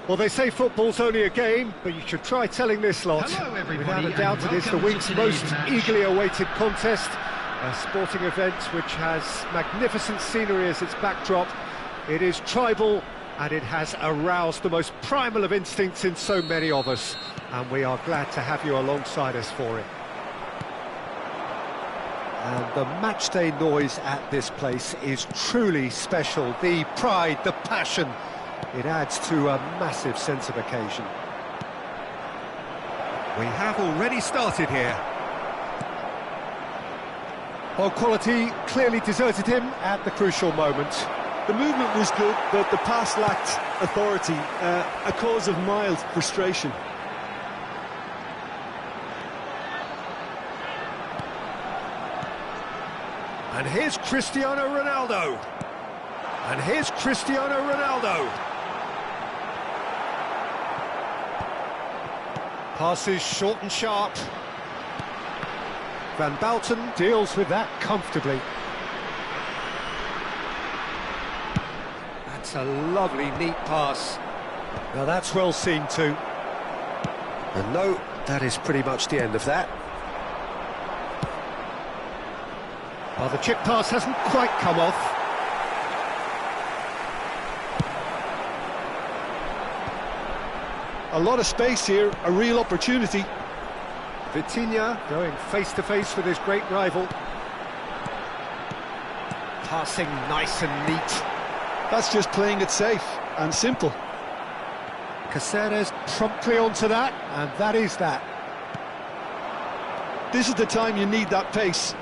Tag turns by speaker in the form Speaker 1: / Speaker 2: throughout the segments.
Speaker 1: Well, they say football's only a game, but you should try telling this lot.
Speaker 2: Hello, everybody,
Speaker 1: Without a
Speaker 2: and
Speaker 1: doubt, it is the
Speaker 2: welcome
Speaker 1: week's
Speaker 2: to today's
Speaker 1: most
Speaker 2: match.
Speaker 1: eagerly awaited contest. A sporting event which has magnificent scenery as its backdrop. It is tribal, and it has aroused the most primal of instincts in so many of us. And we are glad to have you alongside us for it. And the matchday noise at this place is truly special. The pride, the passion, it adds to a massive sense of occasion. We have already started here. Well, quality clearly deserted him at the crucial moment.
Speaker 3: The movement was good, but the pass lacked authority, a cause of mild frustration.
Speaker 1: And here's Cristiano Ronaldo. And here's Cristiano Ronaldo. Passes short and sharp. Van Bouten deals with that comfortably. That's a lovely, neat pass. Now that's well seen too. And no, that is pretty much the end of that. Well, the chip pass hasn't quite come off.
Speaker 3: A lot of space here, a real opportunity.
Speaker 1: Vitinha going face-to-face with his great rival. Passing nice and neat.
Speaker 3: That's just playing it safe and simple.
Speaker 1: Caceres promptly onto that, and that is that.
Speaker 3: This is the time you need that pace.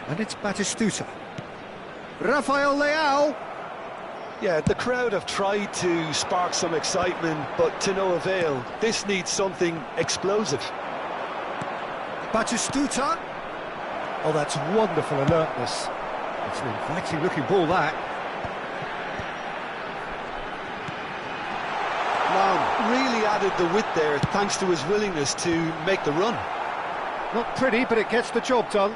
Speaker 1: And it's Batistuta. Rafael Leao.
Speaker 3: Yeah, the crowd have tried to spark some excitement, but to no avail. This needs something explosive.
Speaker 1: Batistuta. Oh, that's wonderful alertness. It's an inviting looking ball, that.
Speaker 3: Long really added the width there, thanks to his willingness to make the run.
Speaker 1: Not pretty, but it gets the job done.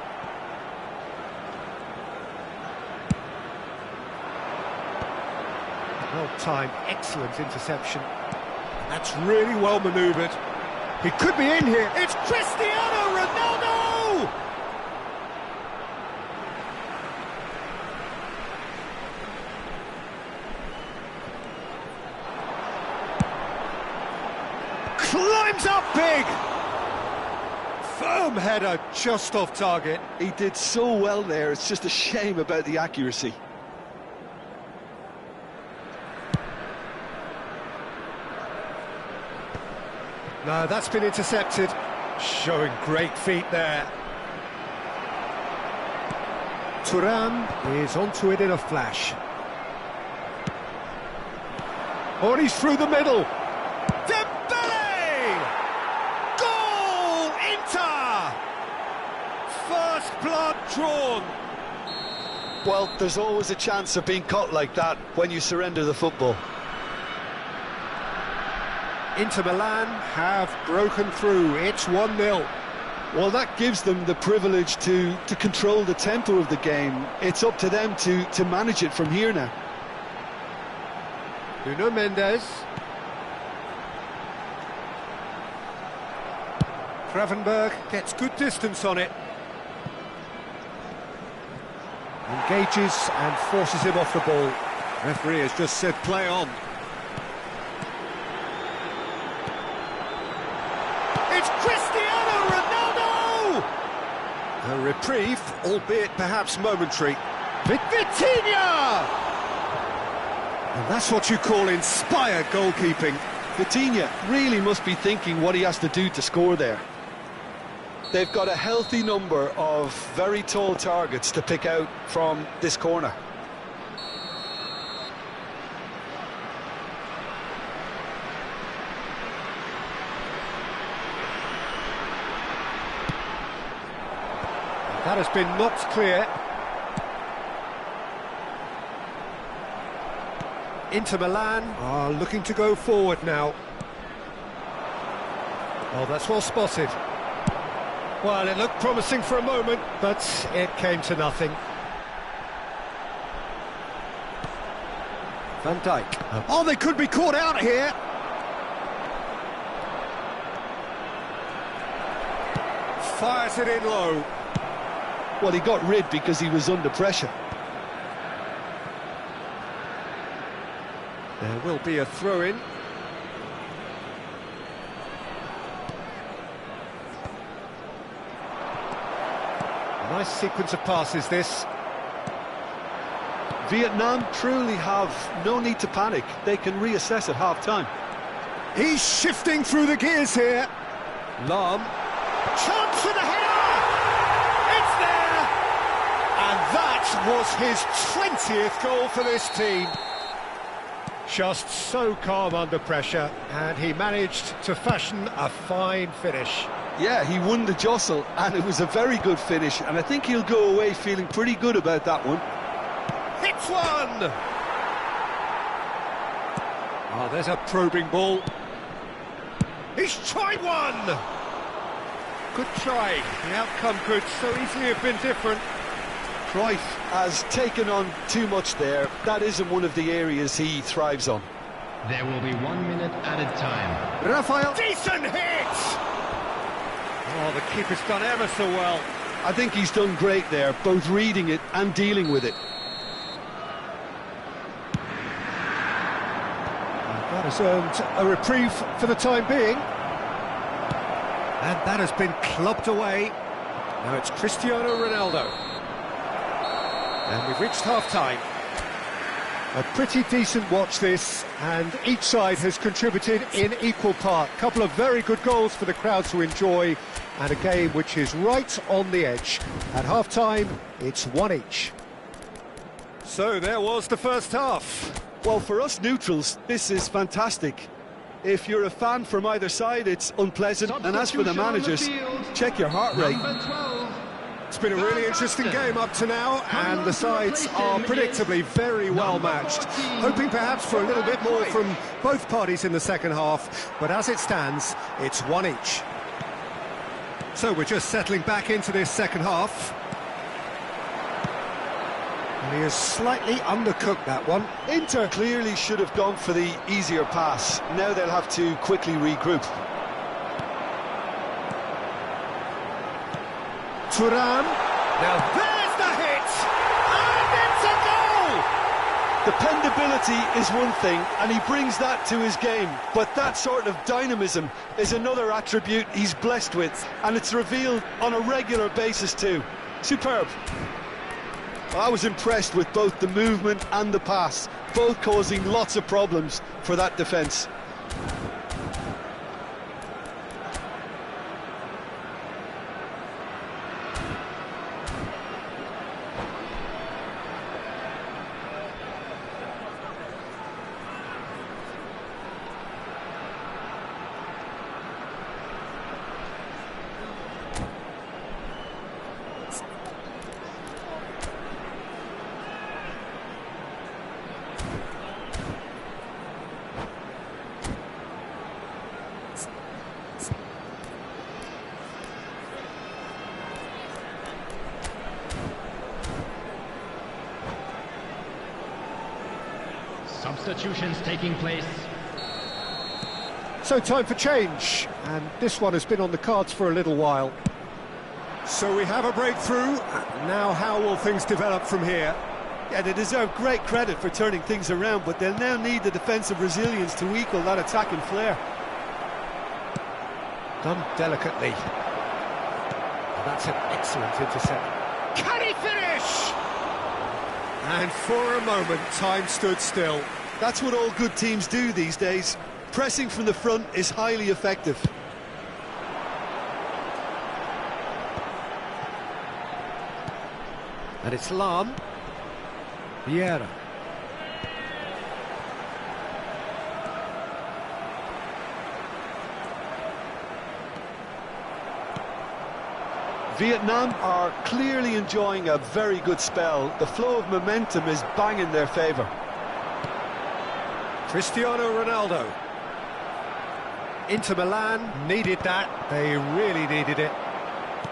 Speaker 1: Well-timed, excellent interception. That's really well manoeuvred. He could be in here. It's Cristiano Ronaldo! Climbs up big! Firm header, just off target.
Speaker 3: He did so well there, it's just a shame about the accuracy.
Speaker 1: No, that's been intercepted. Showing great feet there. Thuram is onto it in a flash. Oh, and he's through the middle. Dembele! Goal! Inter! First blood drawn.
Speaker 3: Well, there's always a chance of being caught like that when you surrender the football.
Speaker 1: Inter Milan have broken through. It's 1-0.
Speaker 3: Well, that gives them the privilege to control the tempo of the game. It's up to them to manage it from here now.
Speaker 1: Nuno Mendes. Gravenberg gets good distance on it. Engages and forces him off the ball. Referee has just said play on. It's Cristiano Ronaldo! A reprieve, albeit perhaps momentary. Vitinha! And that's what you call inspired goalkeeping.
Speaker 3: Vitinha really must be thinking what he has to do to score there. They've got a healthy number of very tall targets to pick out from this corner.
Speaker 1: That has been knocked clear. Inter Milan are looking to go forward now. Oh, that's well spotted. Well, it looked promising for a moment, but it came to nothing. Van Dijk. Oh, they could be caught out here. Fires it in low.
Speaker 3: Well, he got rid because he was under pressure.
Speaker 1: There will be a throw-in. Nice sequence of passes, this.
Speaker 3: Vietnam truly have no need to panic. They can reassess at half-time.
Speaker 1: He's shifting through the gears here. Lahm. Chance for the header! It's there! And that was his 20th goal for this team. Just so calm under pressure, and he managed to fashion a fine finish.
Speaker 3: Yeah, he won the jostle, and it was a very good finish, and I think he'll go away feeling pretty good about that one.
Speaker 1: Hits one! Oh, there's a probing ball. He's tried one! Good try. The outcome could so easily have been different.
Speaker 3: Cruyff has taken on too much there. That isn't one of the areas he thrives on.
Speaker 2: There will be 1 minute added time.
Speaker 1: Rafael. Decent hit! Oh, the keeper's done ever so well.
Speaker 3: I think he's done great there, both reading it and dealing with it.
Speaker 1: That has earned a reprieve for the time being. And that has been clubbed away. Now it's Cristiano Ronaldo. And we've reached half-time. A pretty decent watch this, and each side has contributed in equal part. A couple of very good goals for the crowd to enjoy, and a game which is right on the edge. At half-time, it's 1 each. So there was the first half.
Speaker 3: Well, for us neutrals, this is fantastic. If you're a fan from either side, it's unpleasant. And as for the managers, check your heart rate.
Speaker 1: It's been a really interesting game up to now, and the sides are predictably very well matched. Hoping perhaps for a little bit more from both parties in the second half, but as it stands, it's 1 each. So we're just settling back into this second half. And he has slightly undercooked that one.
Speaker 3: Inter clearly should have gone for the easier pass. Now they'll have to quickly regroup.
Speaker 1: Thuram. Now there's the hit! And it's a goal!
Speaker 3: Dependability is one thing, and he brings that to his game. But that sort of dynamism is another attribute he's blessed with, and it's revealed on a regular basis too. Superb. I was impressed with both the movement and the pass, both causing lots of problems for that defence.
Speaker 2: Substitutions taking place.
Speaker 1: So time for change, and this one has been on the cards for a little while. So we have a breakthrough. Now how will things develop from here?
Speaker 3: Yeah, they deserve great credit for turning things around, but they'll now need the defensive resilience to equal that attacking flair.
Speaker 1: Done delicately. And that's an excellent intercept. Can he finish? And for a moment, time stood still.
Speaker 3: That's what all good teams do these days. Pressing from the front is highly effective.
Speaker 1: And it's Lahm. Vieira.
Speaker 3: Vietnam are clearly enjoying a very good spell. The flow of momentum is bang in their favour.
Speaker 1: Cristiano Ronaldo. Inter Milan needed that. They really needed it.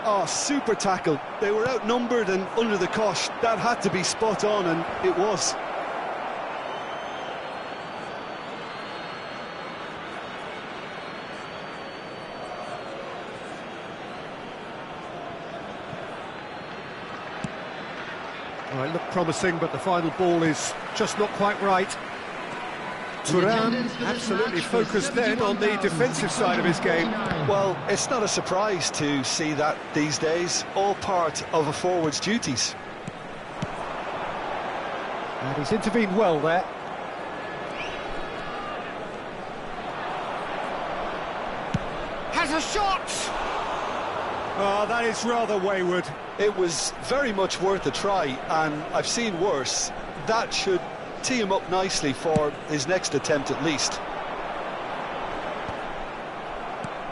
Speaker 3: Oh, super tackle. They were outnumbered and under the cosh. That had to be spot on, and it was.
Speaker 1: Oh, it looked promising, but the final ball is just not quite right. Thuram absolutely focused then on the defensive side of his game.
Speaker 3: Well, it's not a surprise to see that these days, all part of a forward's duties.
Speaker 1: And he's intervened well there. Has a shot! Oh, that is rather wayward.
Speaker 3: It was very much worth a try, and I've seen worse. That should tee him up nicely for his next attempt at least.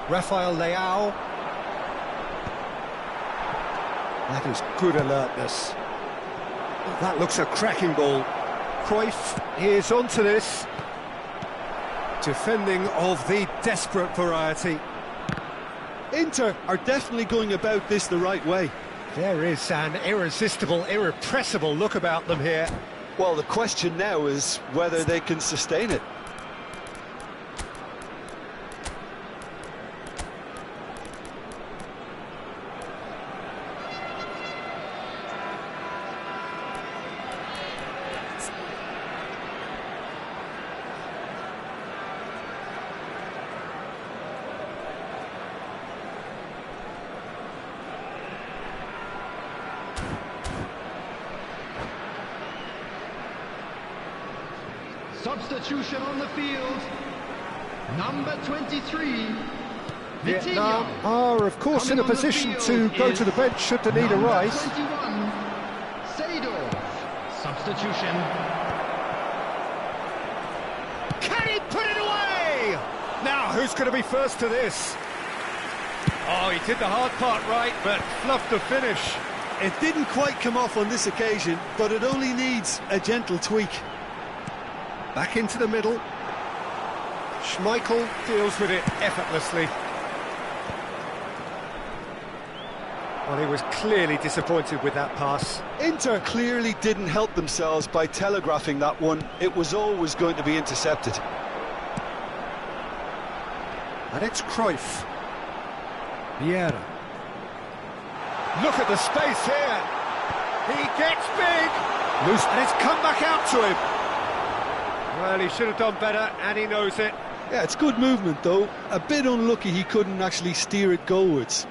Speaker 1: Rafael Leao. That is good alertness. That looks a cracking ball. Cruyff is onto this. Defending of the desperate variety.
Speaker 3: Inter are definitely going about this the right way.
Speaker 1: There is an irresistible, irrepressible look about them here.
Speaker 3: Well, the question now is whether they can sustain it.
Speaker 2: Substitution on the field. Number 23.
Speaker 1: Vietnam are, of course, in a position to go to the bench should the need arise.
Speaker 2: 21. Seedorf. Substitution.
Speaker 1: Can he put it away? Now, who's going to be first to this? Oh, he did the hard part right, but fluffed the finish.
Speaker 3: It didn't quite come off on this occasion, but it only needs a gentle tweak.
Speaker 1: Back into the middle. Schmeichel deals with it effortlessly. Well, he was clearly disappointed with that pass.
Speaker 3: Inter clearly didn't help themselves by telegraphing that one. It was always going to be intercepted.
Speaker 1: And it's Cruyff. Vieira. Look at the space here. He gets big. Loose, and it's come back out to him. Well, he should have done better, and he knows it.
Speaker 3: Yeah, it's good movement, though. A bit unlucky he couldn't actually steer it goalwards.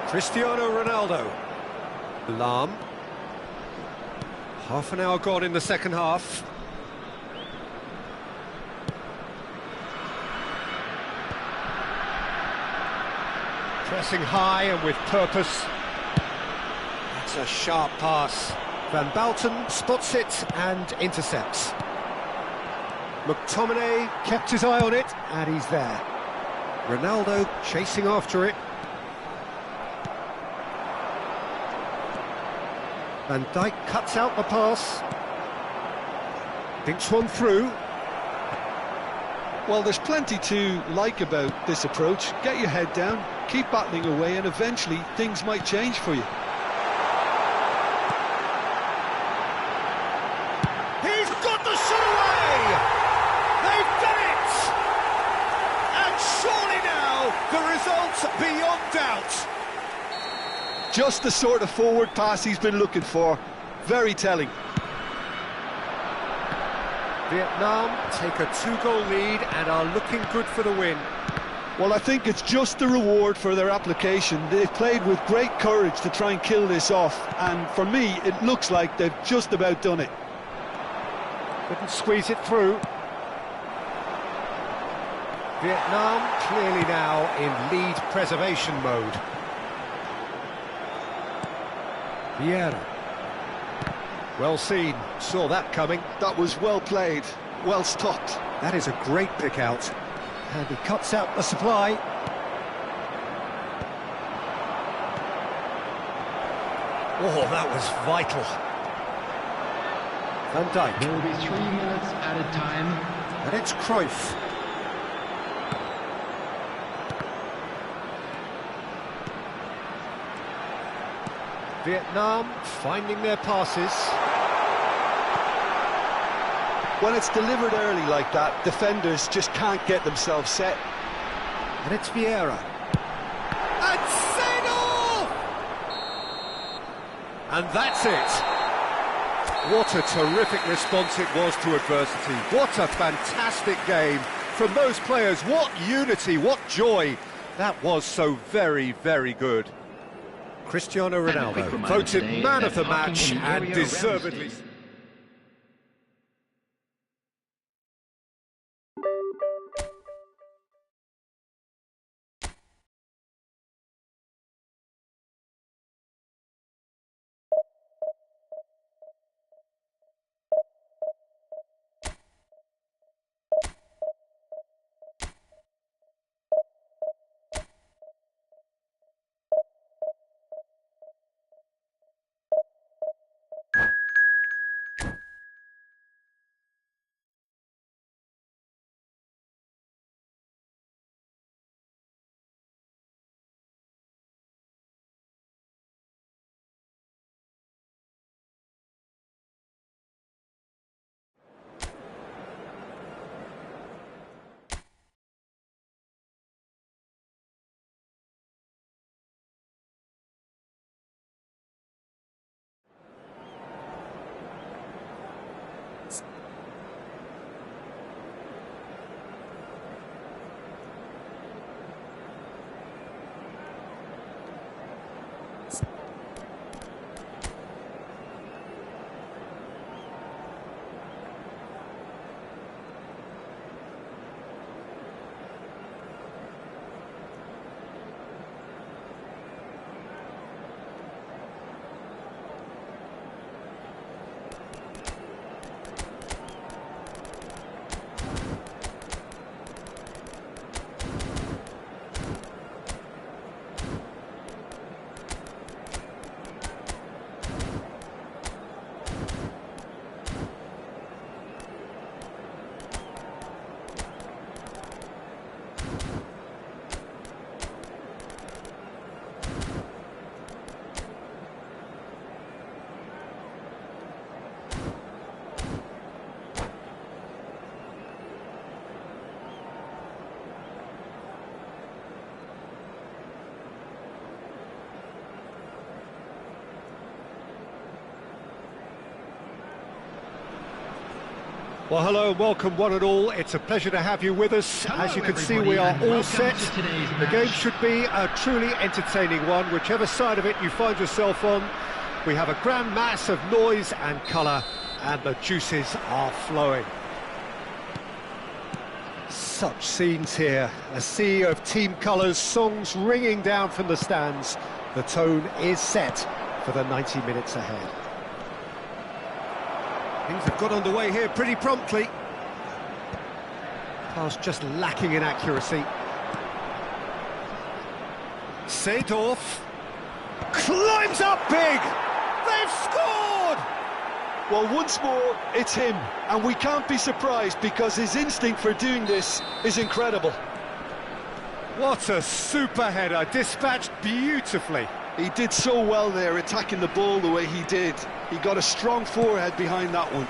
Speaker 1: Cristiano Ronaldo. Lahm. Half an hour gone in the second half. Pressing high and with purpose. That's a sharp pass. Van Balten spots it and intercepts. McTominay kept his eye on it, and he's there. Ronaldo chasing after it. Van Dijk cuts out the pass. Dinks one through.
Speaker 3: Well, there's plenty to like about this approach. Get your head down, keep battling away, and eventually things might change for you.
Speaker 1: He's got the shot away! They've done it! And surely now, the result's beyond doubt.
Speaker 3: Just the sort of forward pass he's been looking for. Very telling.
Speaker 1: Vietnam take a 2-goal lead and are looking good for the win.
Speaker 3: Well, I think it's just the reward for their application. They've played with great courage to try and kill this off, and for me, it looks like they've just about done it.
Speaker 1: Couldn't squeeze it through. Vietnam clearly now in lead preservation mode. Vieira. Well seen, saw that coming.
Speaker 3: That was well played, well stopped.
Speaker 1: That is a great pick out. And he cuts out the supply. Oh, that was vital. Van Dijk.
Speaker 2: There will be 3 minutes added time.
Speaker 1: And it's Cruyff. Vietnam finding their passes.
Speaker 3: When it's delivered early like that, defenders just can't get themselves set.
Speaker 1: And it's Vieira. And Seedorf! And that's it. What a terrific response it was to adversity. What a fantastic game from those players. What unity, what joy. That was so very, very good. Cristiano Ronaldo voted man of the match and deservedly. Well, hello and welcome one and all. It's a pleasure to have you with us.
Speaker 2: Hello,
Speaker 1: as you can see,
Speaker 2: everybody,
Speaker 1: we are
Speaker 2: and
Speaker 1: all
Speaker 2: welcome
Speaker 1: set.
Speaker 2: to today's
Speaker 1: The
Speaker 2: match.
Speaker 1: game should be a truly entertaining one, whichever side of it you find yourself on. We have a grand mass of noise and colour, and the juices are flowing. Such scenes here, a sea of team colours, songs ringing down from the stands. The tone is set for the 90 minutes ahead. Things have got underway here pretty promptly. Pass just lacking in accuracy. Seedorf climbs up big! They've scored!
Speaker 3: Well, once more, it's him, and we can't be surprised because his instinct for doing this is incredible.
Speaker 1: What a super header, dispatched beautifully.
Speaker 3: He did so well there, attacking the ball the way he did. He got a strong forehead behind that one.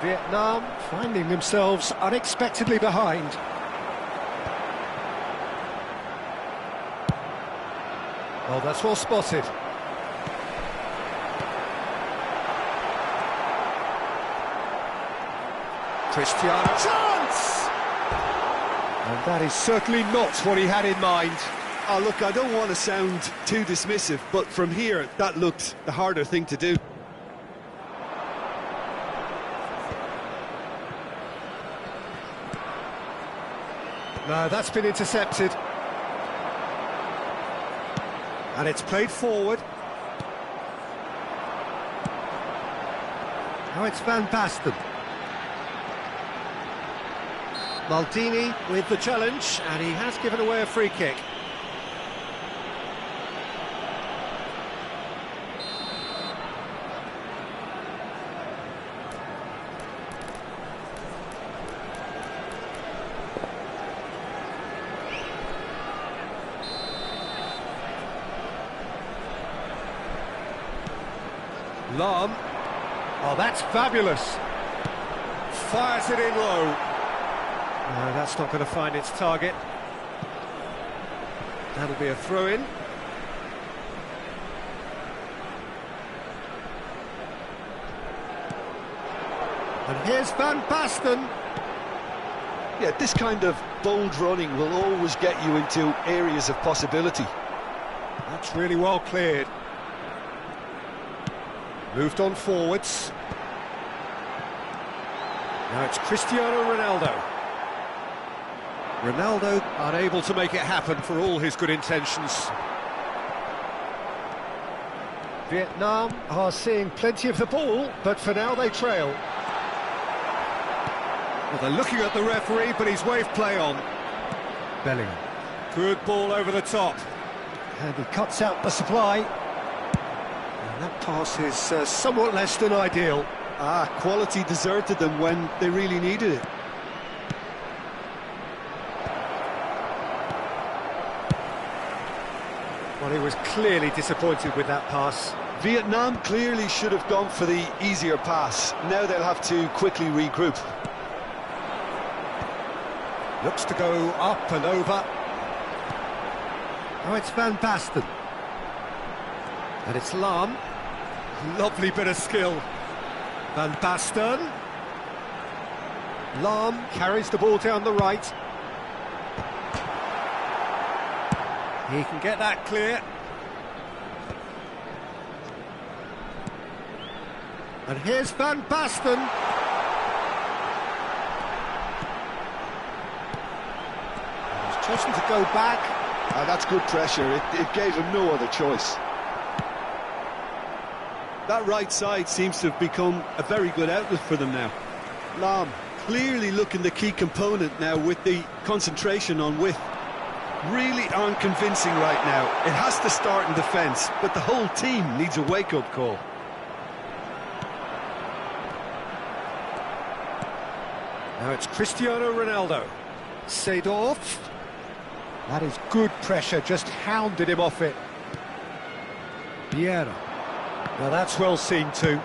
Speaker 1: Vietnam finding themselves unexpectedly behind. Well, that's well spotted. Cristiano, chance! And that is certainly not what he had in mind.
Speaker 3: Oh, look, I don't want to sound too dismissive, but from here, that looked the harder thing to do.
Speaker 1: No, that's been intercepted. And it's played forward. Now it's Van Basten. Maldini with the challenge, and he has given away a free kick. Lahm, Oh, that's fabulous. Fires it in low. No, that's not going to find its target. That'll be a throw-in. And here's Van Basten.
Speaker 3: Yeah, this kind of bold running will always get you into areas of possibility.
Speaker 1: That's really well cleared. Moved on forwards. Now it's Cristiano Ronaldo. Ronaldo unable to make it happen for all his good intentions. Vietnam are seeing plenty of the ball, but for now they trail. Well, they're looking at the referee, but he's waved play on. Bellingham. Good ball over the top. And he cuts out the supply. And that pass is somewhat less than ideal.
Speaker 3: Quality deserted them when they really needed it.
Speaker 1: Well, he was clearly disappointed with that pass.
Speaker 3: Vietnam clearly should have gone for the easier pass. Now they'll have to quickly regroup.
Speaker 1: Looks to go up and over. Oh, it's Van Basten. And it's Lahm. Lovely bit of skill. Van Basten. Lahm carries the ball down the right. He can get that clear. And here's Van Basten. He's chosen to go back.
Speaker 3: That's good pressure. It gave him no other choice. That right side seems to have become a very good outlet for them now. Lahm clearly looking the key component now with the concentration on width. Really aren't convincing right now. It has to start in defence, but the whole team needs a wake-up call.
Speaker 1: Now it's Cristiano Ronaldo. Seedorf. That is good pressure, just hounded him off it. Vieira. Now that's well seen too.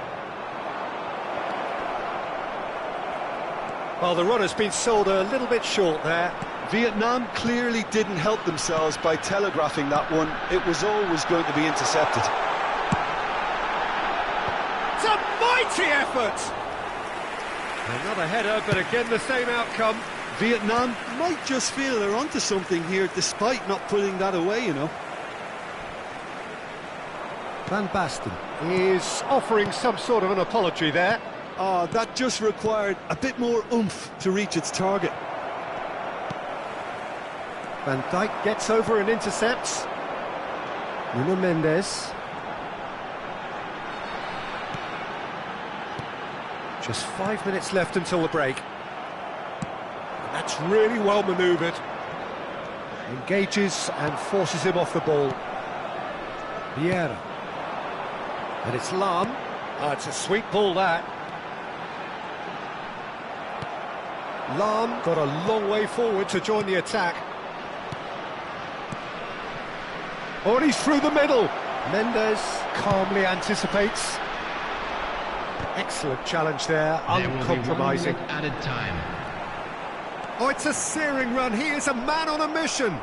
Speaker 1: Well, the run has been sold a little bit short there.
Speaker 3: Vietnam clearly didn't help themselves by telegraphing that one. It was always going to be intercepted.
Speaker 1: It's a mighty effort! Another header, but again the same outcome.
Speaker 3: Vietnam might just feel they're onto something here, despite not putting that away, you know.
Speaker 1: Van Basten is offering some sort of an apology there.
Speaker 3: That just required a bit more oomph to reach its target.
Speaker 1: Van Dijk gets over and intercepts. Nuno Mendes. Just 5 minutes left until the break. And that's really well manoeuvred. Engages and forces him off the ball. Vieira. And it's Lahm. It's a sweet ball, that. Lahm got a long way forward to join the attack. Oh, and he's through the middle. Mendes calmly anticipates. Excellent challenge there, uncompromising.
Speaker 2: Added time.
Speaker 1: Oh, it's a searing run. He is a man on a mission.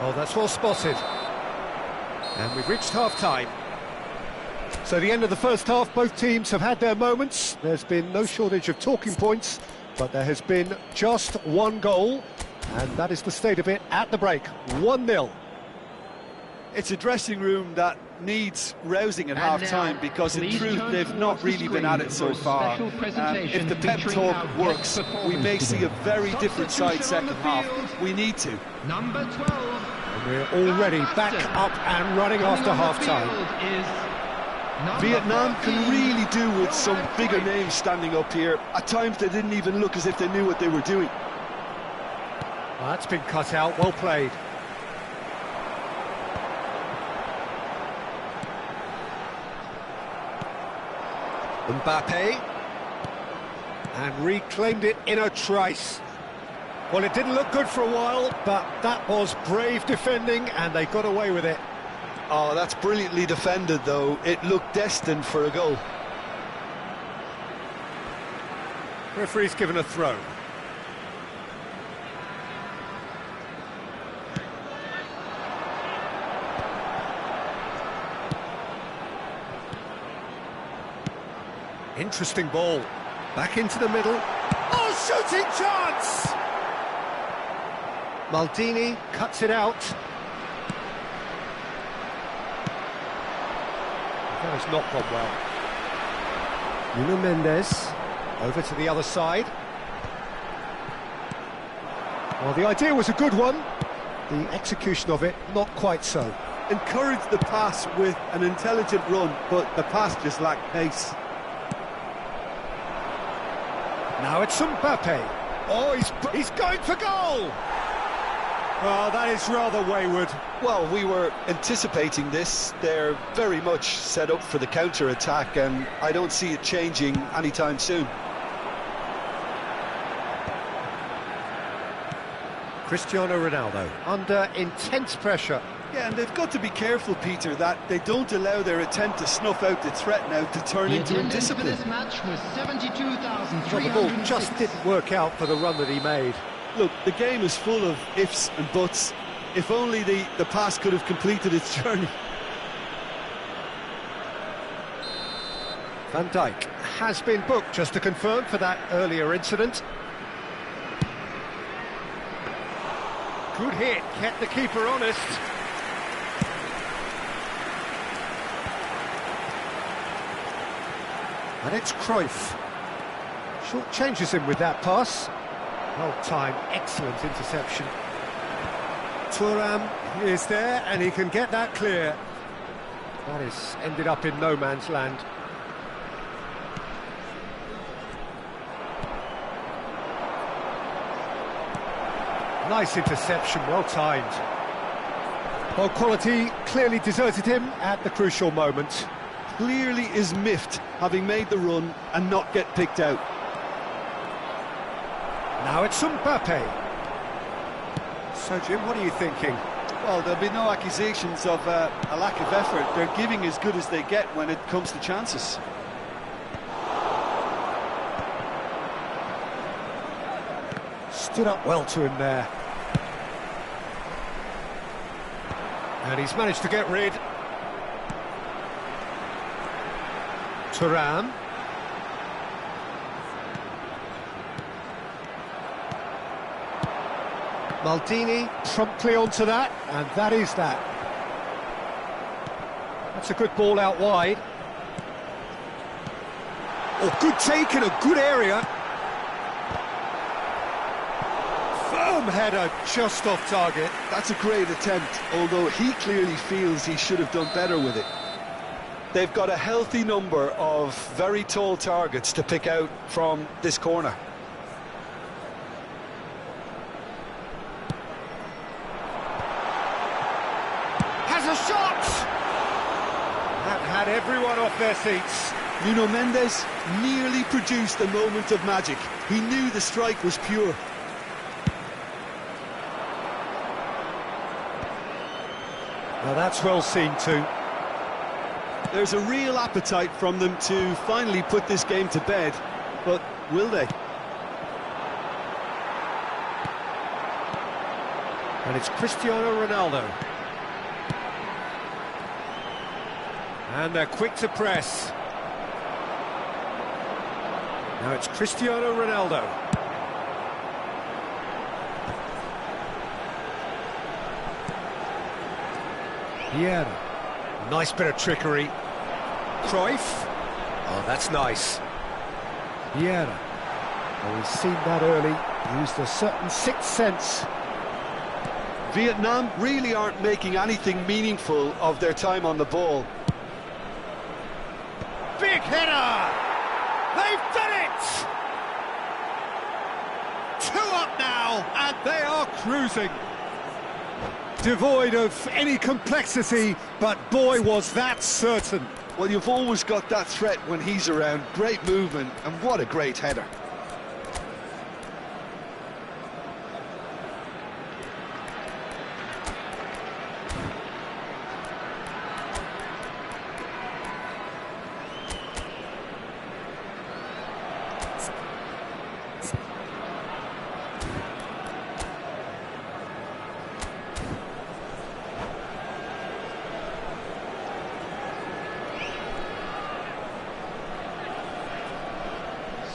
Speaker 1: Oh, that's well spotted. And we've reached half-time. So the end of the first half, both teams have had their moments. There's been no shortage of talking points, but there has been just one goal, and that is the state of it at the break. 1-0.
Speaker 3: It's a dressing room that needs rousing at half-time, because in truth they've not really been at it so far. If the pep talk works, we may see a very different side second half. We need to.
Speaker 2: Number 12.
Speaker 1: And we're already back up and running after half-time.
Speaker 3: Vietnam can really do with some bigger names standing up here. At times they didn't even look as if they knew what they were doing.
Speaker 1: Well, that's been cut out, well played. Mbappe. And reclaimed it in a trice. Well, it didn't look good for a while, but that was brave defending, and they got away with it.
Speaker 3: Oh, that's brilliantly defended, though. It looked destined for a goal.
Speaker 1: Referee's given a throw. Interesting ball. Back into the middle. Oh, shooting chance! Maldini cuts it out. That has not gone well. Nuno Mendes over to the other side. Well, the idea was a good one. The execution of it, not quite so.
Speaker 3: Encouraged the pass with an intelligent run, but the pass just lacked pace.
Speaker 1: Now it's Mbappe. Oh, he's going for goal! Oh, that is rather wayward.
Speaker 3: Well, we were anticipating this. They're very much set up for the counter-attack, and I don't see it changing anytime soon.
Speaker 1: Cristiano Ronaldo under intense pressure.
Speaker 3: Yeah, and they've got to be careful, Peter, that they don't allow their attempt to snuff out the threat now to turn
Speaker 2: The
Speaker 3: into
Speaker 2: attendance
Speaker 3: indiscipline.
Speaker 2: for this match was
Speaker 1: Well, the
Speaker 2: 72,306.
Speaker 1: ball just didn't work out for the run that he made.
Speaker 3: Look, the game is full of ifs and buts. If only the pass could have completed its journey.
Speaker 1: Van Dijk has been booked, just to confirm, for that earlier incident. Good hit, kept the keeper honest. And it's Cruyff. Short changes him with that pass. Well timed, excellent interception. Thuram is there and he can get that clear. That is ended up in no man's land. Nice interception, well timed. Well, quality clearly deserted him at the crucial moment.
Speaker 3: Clearly is miffed, having made the run and not get picked out.
Speaker 1: Now it's Mbappe. So, Jim, what are you thinking?
Speaker 3: Well, there'll be no accusations of a lack of effort. They're giving as good as they get when it comes to chances.
Speaker 1: Stood up well to him there. And he's managed to get rid. Thuram. Maldini promptly onto that, and that is that. That's a good ball out wide. Oh, good take in a good area. Firm header just off target.
Speaker 3: That's a great attempt, although he clearly feels he should have done better with it. They've got a healthy number of very tall targets to pick out from this corner.
Speaker 1: Has a shot! That had everyone off their seats.
Speaker 3: Nuno Mendes nearly produced a moment of magic. He knew the strike was pure.
Speaker 1: Well, that's well seen too.
Speaker 3: There's a real appetite from them to finally put this game to bed, but will they?
Speaker 1: And it's Cristiano Ronaldo. And they're quick to press. Now it's Cristiano Ronaldo. Vieira. Nice bit of trickery. Cruyff. Oh, that's nice. Vieira. Oh, we've seen that early. Used a certain sixth sense.
Speaker 3: Vietnam really aren't making anything meaningful of their time on the ball.
Speaker 1: Big header! They've done it! 2 up now, and they are cruising. Devoid of any complexity, but boy, was that certain.
Speaker 3: Well, you've always got that threat when he's around. Great movement, and what a great header.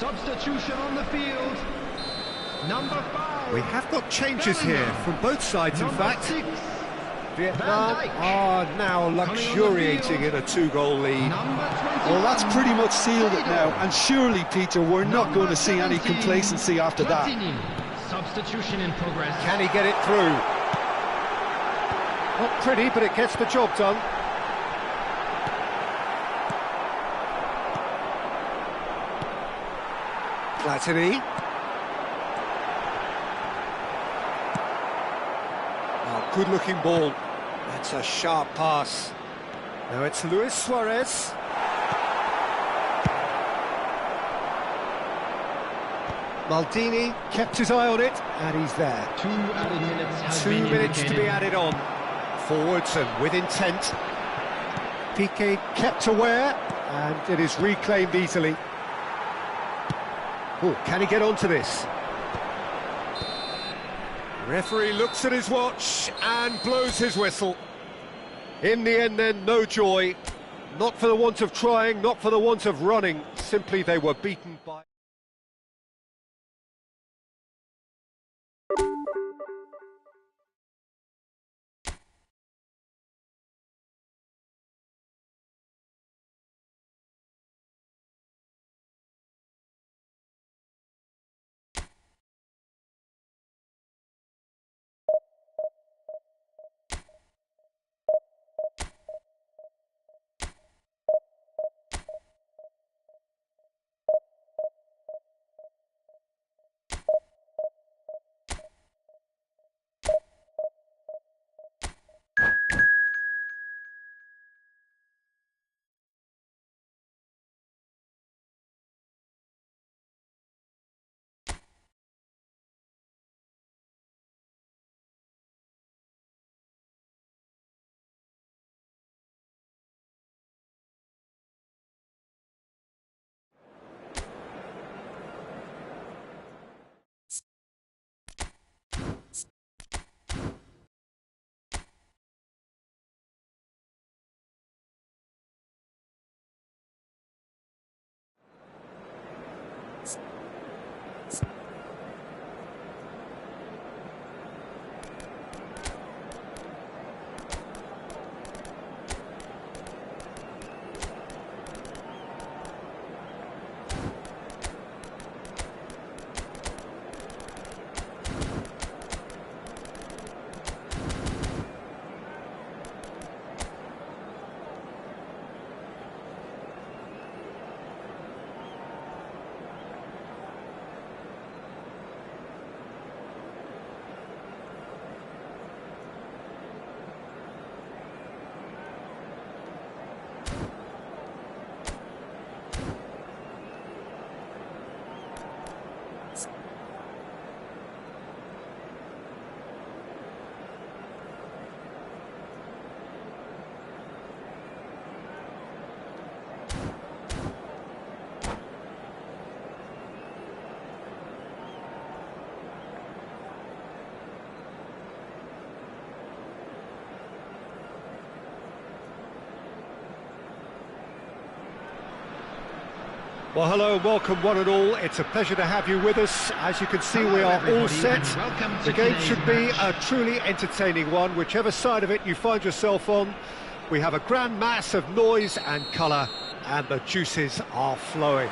Speaker 2: Substitution on the field. Number 5.
Speaker 1: We have got changes here from both sides, in
Speaker 2: Number
Speaker 1: fact.
Speaker 2: 6.
Speaker 1: Vietnam
Speaker 2: Van Dijk.
Speaker 1: are now luxuriating in a 2-goal lead.
Speaker 2: Number 21.
Speaker 3: Well, that's pretty much sealed it now, and surely, Peter, we're not going to see any complacency after that.
Speaker 2: Platini. Substitution in progress.
Speaker 1: Can he get it through? Not pretty, but it gets the job done. Platini. Oh, good-looking ball. That's a sharp pass. Now it's Luis Suarez. Maldini kept his eye on it, and he's there.
Speaker 2: 2 added minutes has
Speaker 1: 2
Speaker 2: been
Speaker 1: minutes to be
Speaker 2: indicated.
Speaker 1: added on. Forwards and with intent. Piqué kept aware, and it is reclaimed easily. Oh, can he get onto this? Referee looks at his watch and blows his whistle. In the end then, no joy. Not for the want of trying, not for the want of running. Simply they were beaten by... Well, hello and welcome one and all. It's a pleasure to have you with us. As you can see, we are all set. The game should be a truly entertaining one, whichever side of it you find yourself on. We have a grand mass of noise and colour, and the juices are flowing.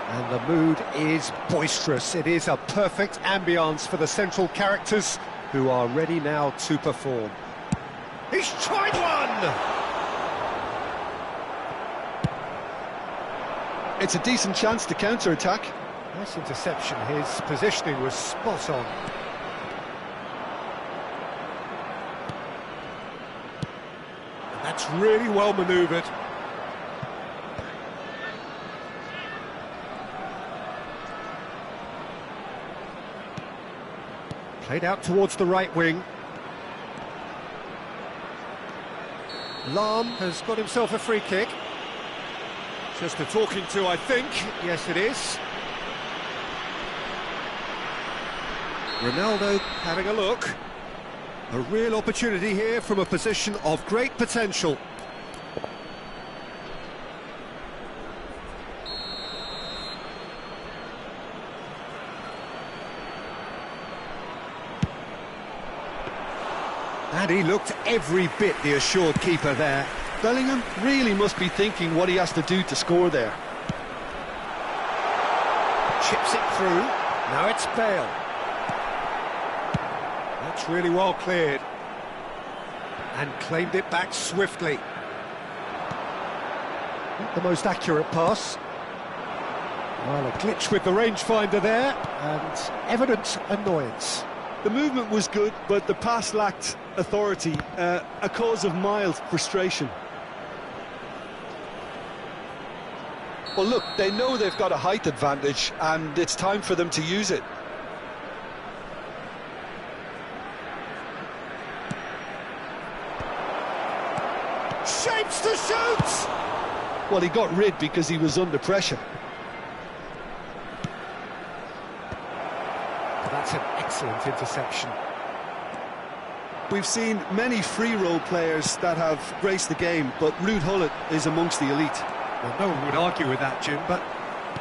Speaker 1: And the mood is boisterous. It is a perfect ambience for the central characters, who are ready now to perform. He's tried one!
Speaker 3: It's a decent chance to counter-attack.
Speaker 1: Nice interception. His positioning was spot on. And that's really well manoeuvred. Played out towards the right wing. Lahm has got himself a free kick. Just a talking to, I think. Yes, it is. Ronaldo having a look. A real opportunity here from a position of great potential. And he looked every bit the assured keeper there.
Speaker 3: Bellingham really must be thinking what he has to do to score there.
Speaker 1: Chips it through. Now it's Bale. That's really well cleared. And claimed it back swiftly. Not the most accurate pass. Well, a glitch with the rangefinder there, and evident annoyance.
Speaker 3: The movement was good, but the pass lacked authority, a cause of mild frustration. Well, look, they know they've got a height advantage, and it's time for them to use it.
Speaker 1: Shapes to shoot!
Speaker 3: Well, he got rid because he was under pressure.
Speaker 1: That's an excellent interception.
Speaker 3: We've seen many free role players that have graced the game, but Ruud Gullit is amongst the elite.
Speaker 1: Well, no one would argue with that, Jim, but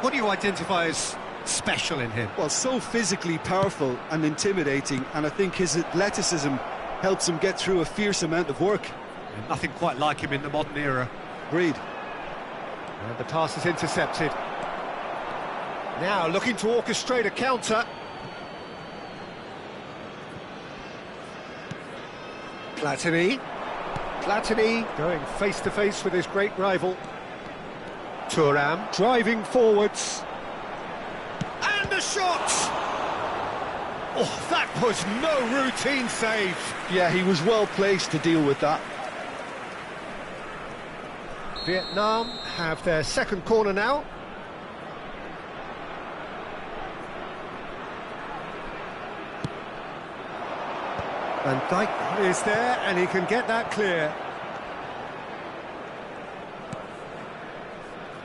Speaker 1: what do you identify as special in him?
Speaker 3: Well, so physically powerful and intimidating, and I think his athleticism helps him get through a fierce amount of work.
Speaker 1: And nothing quite like him in the modern era.
Speaker 3: Agreed.
Speaker 1: And the pass is intercepted. Now looking to orchestrate a counter. Platini going face to face with his great rival. Thuram driving forwards. And a shot! Oh, that was no routine save.
Speaker 3: Yeah, he was well placed to deal with that.
Speaker 1: Vietnam have their second corner now. Van Dijk is there, and he can get that clear.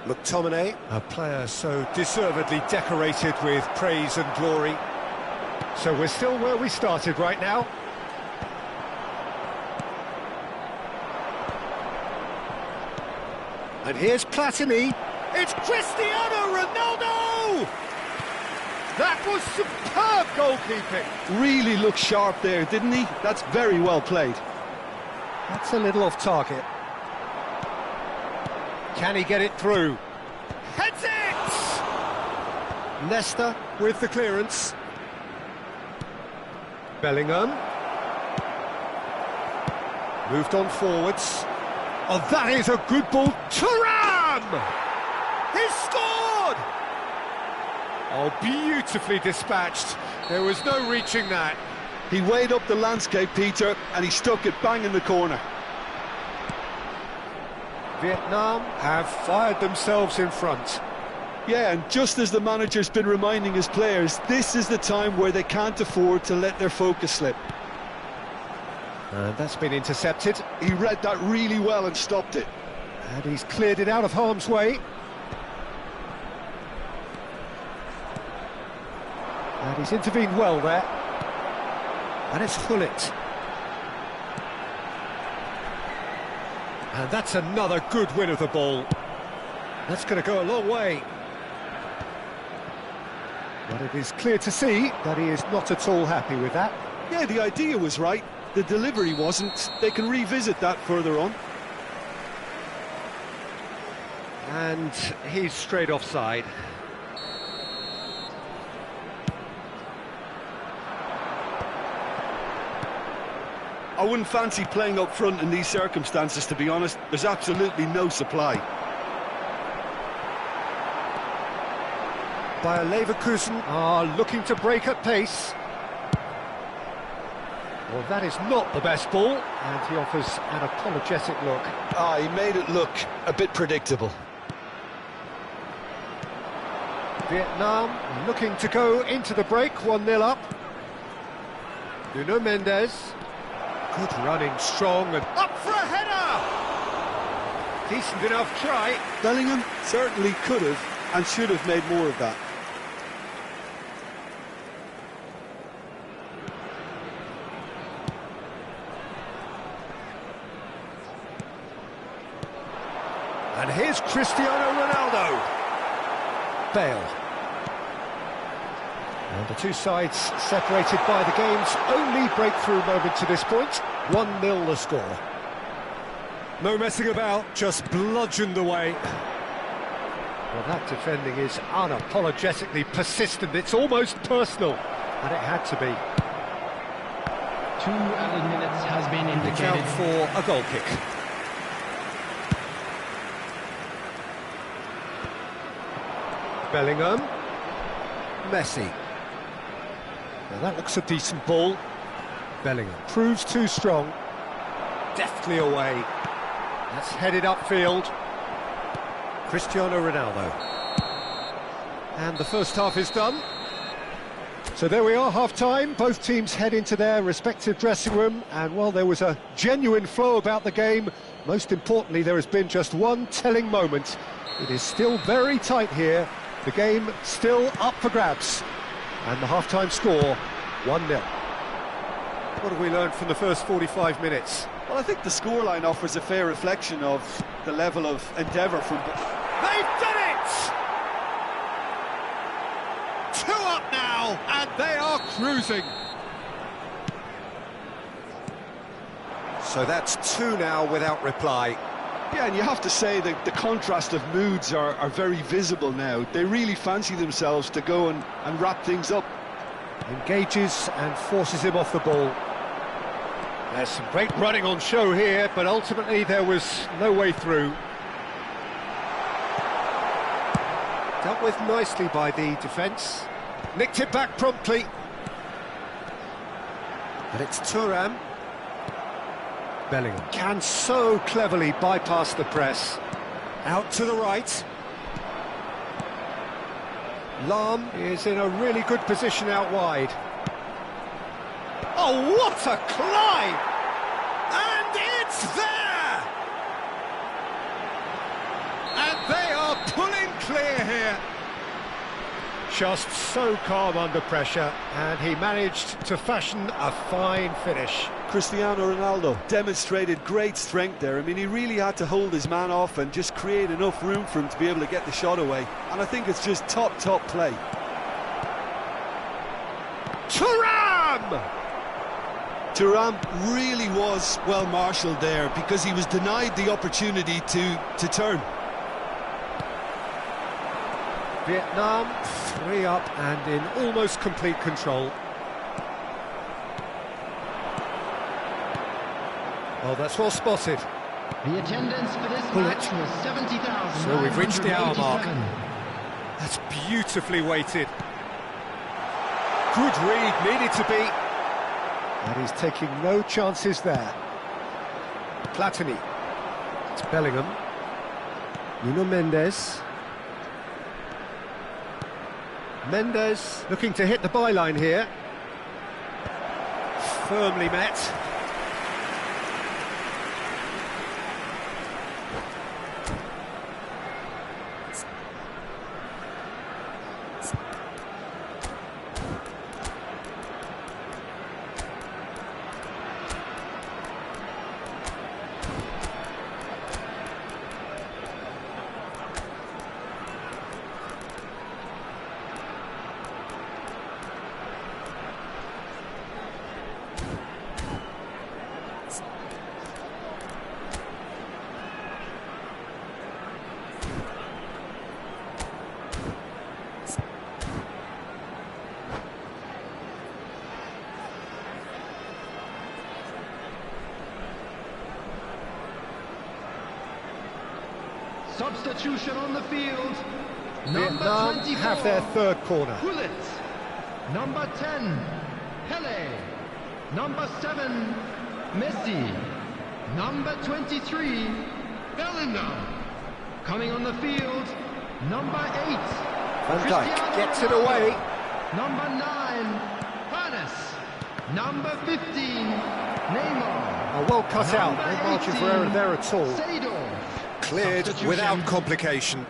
Speaker 1: McTominay, a player so deservedly decorated with praise and glory. So we're still where we started right now. And here's Platini. It's Cristiano Ronaldo! That was superb goalkeeping.
Speaker 3: Really looked sharp there, didn't he? That's very well played.
Speaker 1: That's a little off target. Can he get it through? Heads it! Leicester with the clearance. Bellingham. Moved on forwards. Oh, that is a good ball. Thuram! He's scored! Oh, beautifully dispatched. There was no reaching that.
Speaker 3: He weighed up the landscape, Peter, and he stuck it bang in the corner.
Speaker 1: Vietnam have fired themselves in front.
Speaker 3: Yeah, and just as the manager's been reminding his players, this is the time where they can't afford to let their focus slip.
Speaker 1: And that's been intercepted.
Speaker 3: He read that really well and stopped it.
Speaker 1: And he's cleared it out of harm's way. And he's intervened well there. And it's Gullit. And that's another good win of the ball. That's going to go a long way. But it is clear to see that he is not at all happy with that.
Speaker 3: Yeah, the idea was right. The delivery wasn't. They can revisit that further on.
Speaker 1: And he's straight offside.
Speaker 3: I wouldn't fancy playing up front in these circumstances, to be honest. There's absolutely no supply.
Speaker 1: Bayer Leverkusen are looking to break at pace. Well, that is not the best ball, and he offers an apologetic look.
Speaker 3: He made it look a bit predictable.
Speaker 1: Vietnam looking to go into the break, 1-0 up. Nuno Mendes. Good running, strong, and up for a header! Decent enough try.
Speaker 3: Bellingham certainly could have and should have made more of that.
Speaker 1: And here's Cristiano Ronaldo. Bale. And the two sides separated by the game's only breakthrough moment to this point. 1-0 the score. No messing about, just bludgeoned away. Well, that defending is unapologetically persistent. It's almost personal, and it had to be.
Speaker 2: 2 added minutes has been
Speaker 1: It's out
Speaker 2: indicated.
Speaker 1: for a goal kick. Bellingham. Messi. Now that looks a decent ball. Bellingham proves too strong. Deftly away. That's headed upfield. Cristiano Ronaldo. And the first half is done. So there we are, half-time. Both teams head into their respective dressing room, and while there was a genuine flow about the game, most importantly there has been just one telling moment. It is still very tight here. The game still up for grabs. And the half-time score, 1-0. What have we learned from the first 45 minutes?
Speaker 3: Well, I think the scoreline offers a fair reflection of the level of endeavour from...
Speaker 1: They've done it! 2 up now, and they are cruising. So that's 2 now without reply.
Speaker 3: Yeah, and you have to say that the contrast of moods are very visible now. They really fancy themselves to go and wrap things up.
Speaker 1: Engages and forces him off the ball. There's some great running on show here, but ultimately there was no way through. Dealt with nicely by the defence. Nicked it back promptly. And it's Thuram. Bellingham can so cleverly bypass the press. Out to the right. Lahm is in a really good position out wide. Oh, what a climb! And it's there! And they are pulling clear here. Just so calm under pressure, and he managed to fashion a fine finish.
Speaker 3: Cristiano Ronaldo demonstrated great strength there. I mean, he really had to hold his man off and just create enough room for him to be able to get the shot away. And I think it's just top play.
Speaker 1: Thuram!
Speaker 3: Thuram really was well marshalled there because he was denied the opportunity to turn.
Speaker 1: Vietnam 3 up and in almost complete control. Oh, that's well spotted.
Speaker 2: The attendance for this
Speaker 1: Pull
Speaker 2: match
Speaker 1: it.
Speaker 2: was 70,000.
Speaker 1: So we've reached the hour mark. That's beautifully weighted. Good read, needed to be. And he's taking no chances there. Platini. It's Bellingham. Nuno Mendes. Mendes looking to hit the byline here. Firmly met.
Speaker 2: Substitution on the field.
Speaker 1: Vietnam
Speaker 2: Number 24,
Speaker 1: have their third corner.
Speaker 2: Gullit. Number 10, Pele. Number 7, Messi. Number 23, Bellingham. Coming on the field, number 8,
Speaker 1: Van Dijk gets it away.
Speaker 2: Number 9, Panas. Number 15, Neymar.
Speaker 1: Oh, well cut out, no margin for error there at all.
Speaker 2: Seedorf.
Speaker 1: Cleared
Speaker 2: Substitution.
Speaker 1: without complication.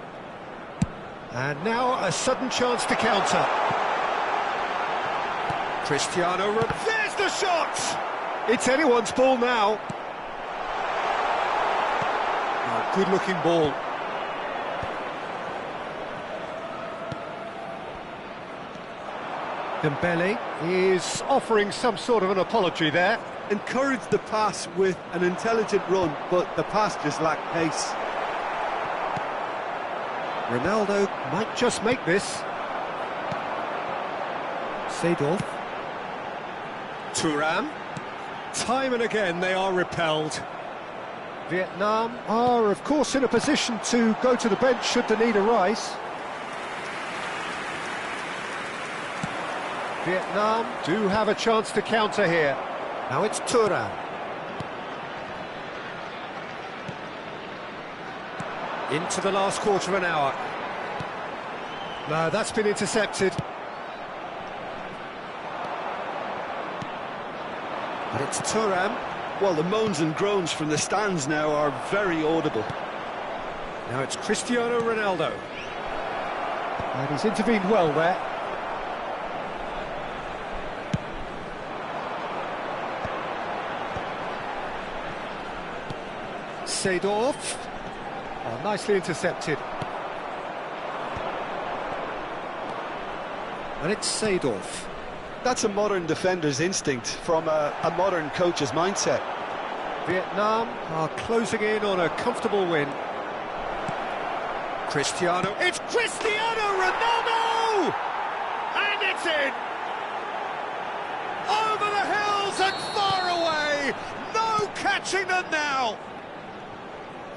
Speaker 1: And now a sudden chance to counter. Cristiano Ronaldo. There's the shot! It's anyone's ball now. Oh, good-looking ball. Dembele is offering some sort of an apology there.
Speaker 3: encouraged the pass with an intelligent run, but the pass just lacked pace.
Speaker 1: Ronaldo might just make this. Seedorf. Thuram. Time and again they are repelled. Vietnam are of course in a position to go to the bench should the need arise. Vietnam do have a chance to counter here. Now it's Thuram. Into the last quarter of an hour. No, that's been intercepted. But it's Thuram.
Speaker 3: Well, the moans and groans from the stands now are very audible.
Speaker 1: Now it's Cristiano Ronaldo. And he's intervened well there. Seedorf. Oh, nicely intercepted. And it's Seedorf.
Speaker 3: That's a modern defender's instinct from a modern coach's mindset.
Speaker 1: Vietnam are closing in on a comfortable win. Cristiano. It's Cristiano Ronaldo! And it's in! Over the hills and far away! No catching them now!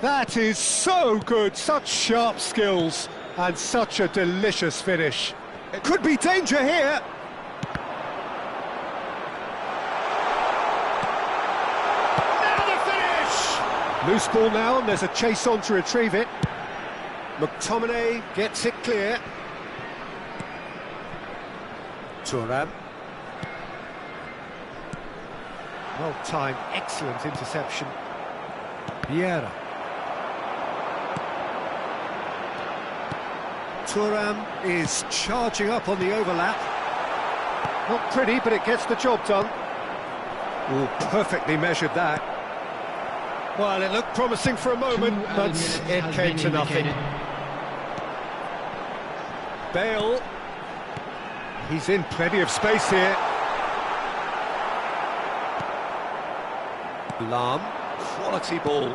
Speaker 1: That is so good, such sharp skills, and such a delicious finish. It could be danger here. Now the finish! Loose ball now, and there's a chase on to retrieve it. McTominay gets it clear. Thuram. Well timed, excellent interception. Vieira. Thuram is charging up on the overlap. Not pretty, but it gets the job done. Oh, perfectly measured that. Well, it looked promising for a moment, but it came to nothing. Bale. He's in plenty of space here. Lahm. Quality ball.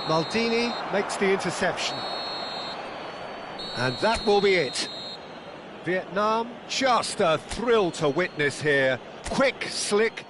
Speaker 1: Maldini makes the interception. And that will be it. Vietnam, just a thrill to witness here. Quick, slick,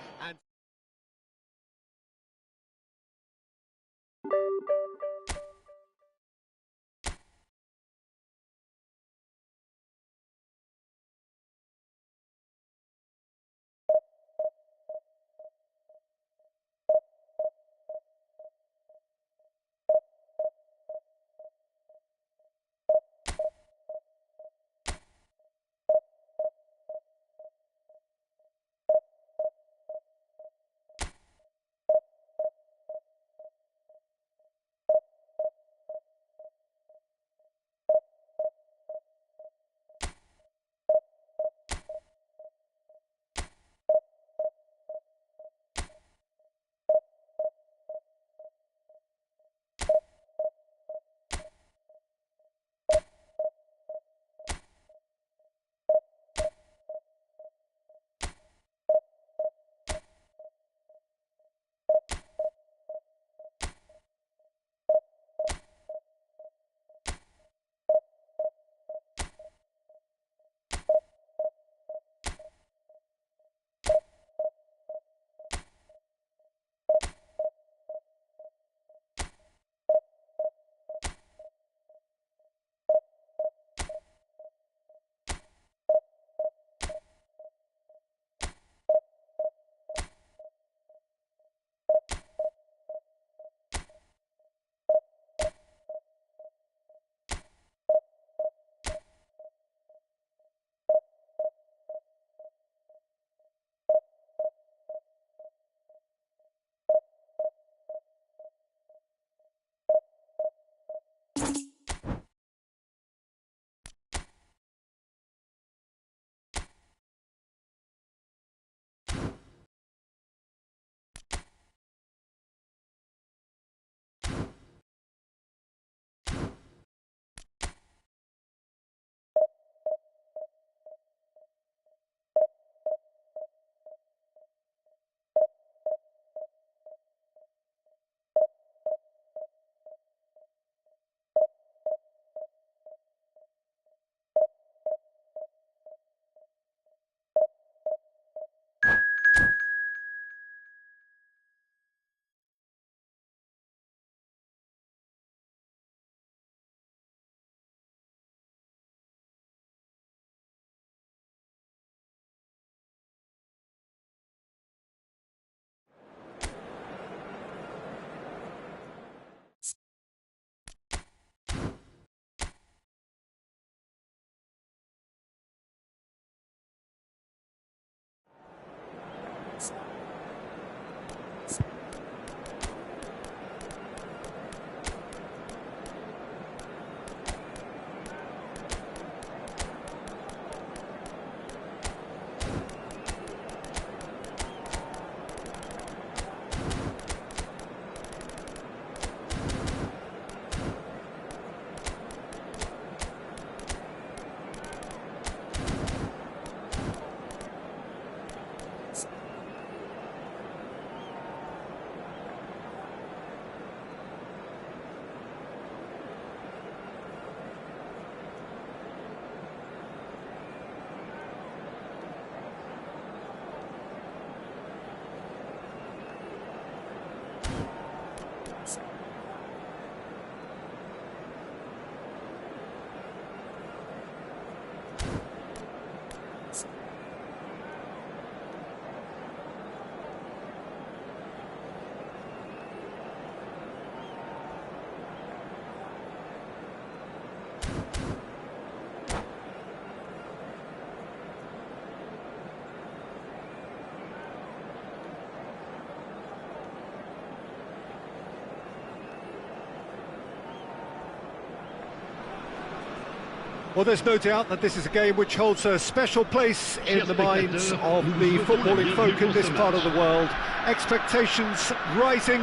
Speaker 1: Well, there's no doubt that this is a game which holds a special place in the minds of the footballing folk in this part of the world. Expectations rising,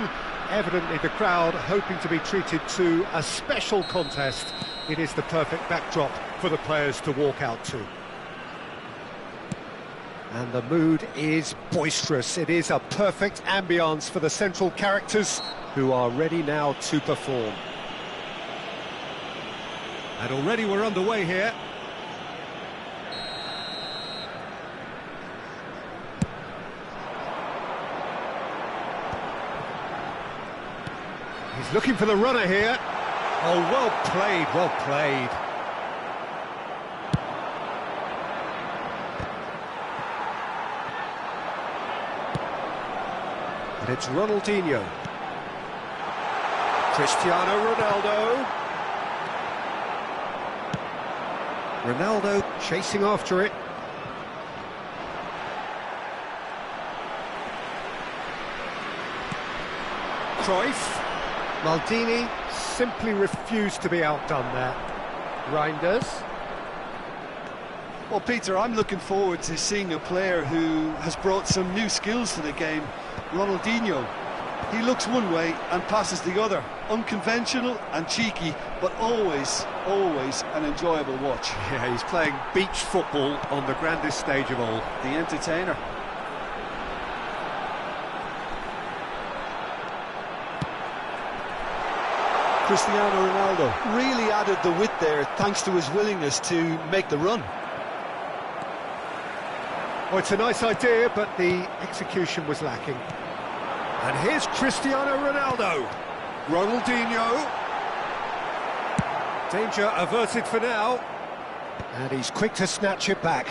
Speaker 1: evidently the crowd hoping to be treated to a special contest. It is the perfect backdrop for the players to walk out to. And the mood is boisterous. It is a perfect ambience for the central characters who are ready now to perform. And already we're underway here. He's looking for the runner here. Oh, well played, well played. And it's Ronaldinho. Cristiano Ronaldo. Ronaldo chasing after it. Cruyff. Maldini simply refused to be outdone there. Reinders.
Speaker 3: Well, Peter, I'm looking forward to seeing a player who has brought some new skills to the game. Ronaldinho. He looks one way and passes the other. Unconventional and cheeky, but always an enjoyable watch.
Speaker 1: Yeah, he's playing beach football on the grandest stage of all.
Speaker 3: The entertainer. Cristiano Ronaldo really added the width there thanks to his willingness to make the run.
Speaker 1: Well, it's a nice idea, but the execution was lacking. And here's Cristiano Ronaldo. Ronaldinho. Danger averted for now. And he's quick to snatch it back.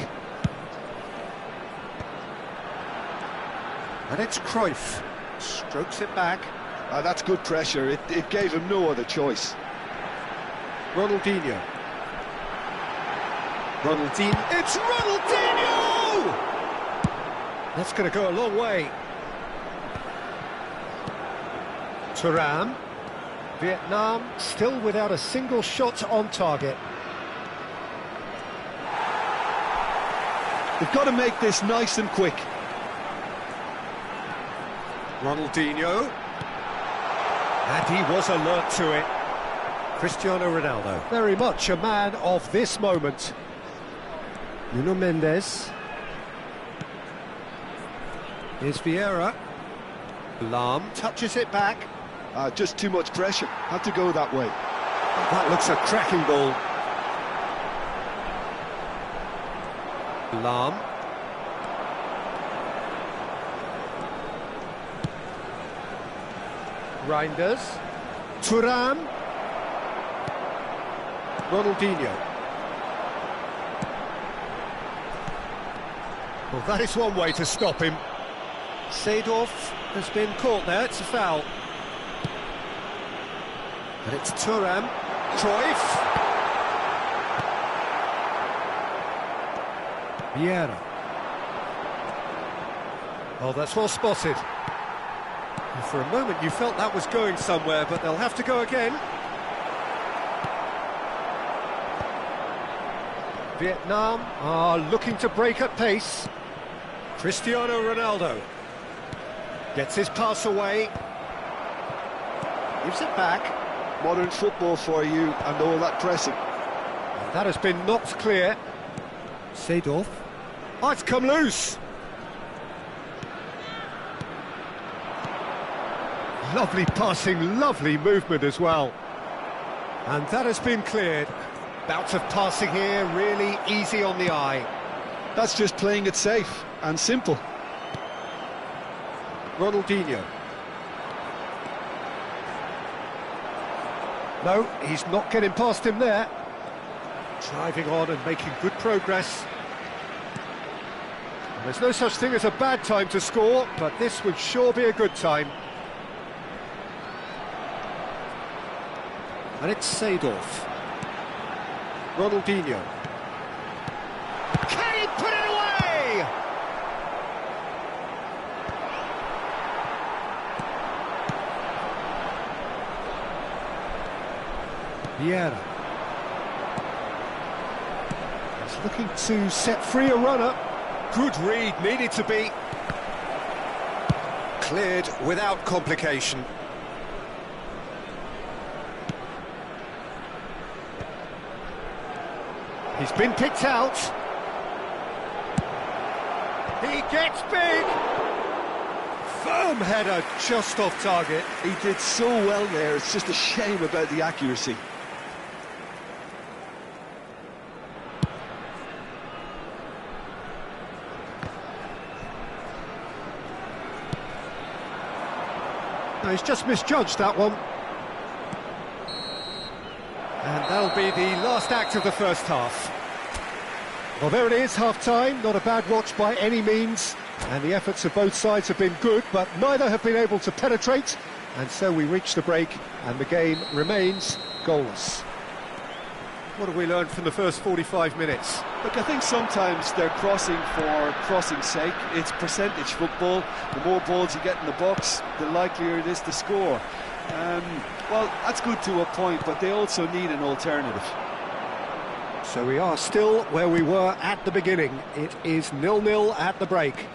Speaker 1: And it's Cruyff. Strokes it back.
Speaker 3: That's good pressure. It gave him no other choice.
Speaker 1: Ronaldinho. Ronaldinho. It's Ronaldinho! That's going to go a long way. Thuram. Vietnam still without a single shot on target.
Speaker 3: They've got to make this nice and quick.
Speaker 1: Ronaldinho. And he was alert to it. Cristiano Ronaldo. Very much a man of this moment. Nuno Mendes. Here's Vieira. Lahm touches it back.
Speaker 3: Just too much pressure. Had to go that way.
Speaker 1: That looks a cracking ball. Lahm. Reinders. Thuram. Ronaldinho. Well, that is one way to stop him. Seedorf has been caught there, it's a foul. But it's Thuram. Cruyff. Vieira. Oh, that's well spotted. And for a moment you felt that was going somewhere, but they'll have to go again. Vietnam are looking to break at pace. Cristiano Ronaldo gets his pass away. Gives it back.
Speaker 3: Modern football for you and all that pressing.
Speaker 1: And that has been knocked clear. Seedorf. Oh, it's come loose. Lovely passing, lovely movement as well. And that has been cleared. Bout of passing here, really easy on the eye.
Speaker 3: That's just playing it safe and simple.
Speaker 1: Ronaldinho. No, he's not getting past him there. Driving on and making good progress. And there's no such thing as a bad time to score, but this would sure be a good time. And it's Seedorf. Ronaldinho. Can he put it away? Vieira. He's looking to set free a runner. Good read, needed to be cleared without complication. He's been picked out. He gets big. Firm header, just off target.
Speaker 3: He did so well there, it's just a shame about the accuracy.
Speaker 1: No, he's just misjudged that one. And that'll be the last act of the first half. Well, there it is, half-time. Not a bad watch by any means. And the efforts of both sides have been good, but neither have been able to penetrate. And so we reach the break, and the game remains goalless. What have we learned from the first 45 minutes?
Speaker 3: Look, I think sometimes they're crossing for crossing's sake. It's percentage football. The more balls you get in the box, the likelier it is to score. Well, that's good to a point, but they also need an alternative.
Speaker 1: So we are still where we were at the beginning. It is 0-0 at the break.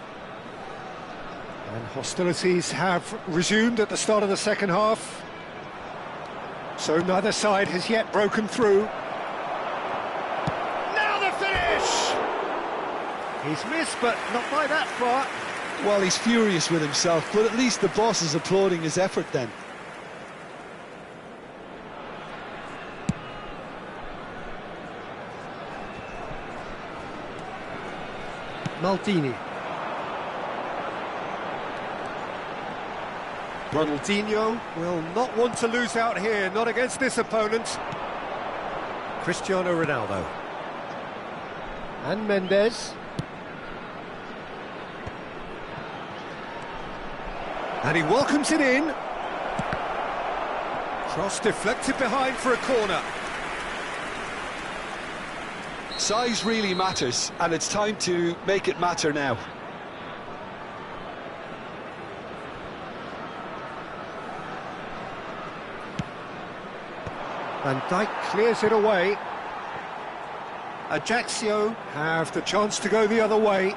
Speaker 1: And hostilities have resumed at the start of the second half. So neither side has yet broken through. Now the finish! He's missed, but not by that far.
Speaker 3: Well, he's furious with himself, but at least the boss is applauding his effort then.
Speaker 1: Maldini. Ronaldinho will not want to lose out here, not against this opponent. Cristiano Ronaldo. And Mendes. And he welcomes it in. Cross deflected behind for a corner.
Speaker 3: Size really matters, and it's time to make it matter now.
Speaker 1: Van Dijk clears it away. Ajaccio have the chance to go the other way.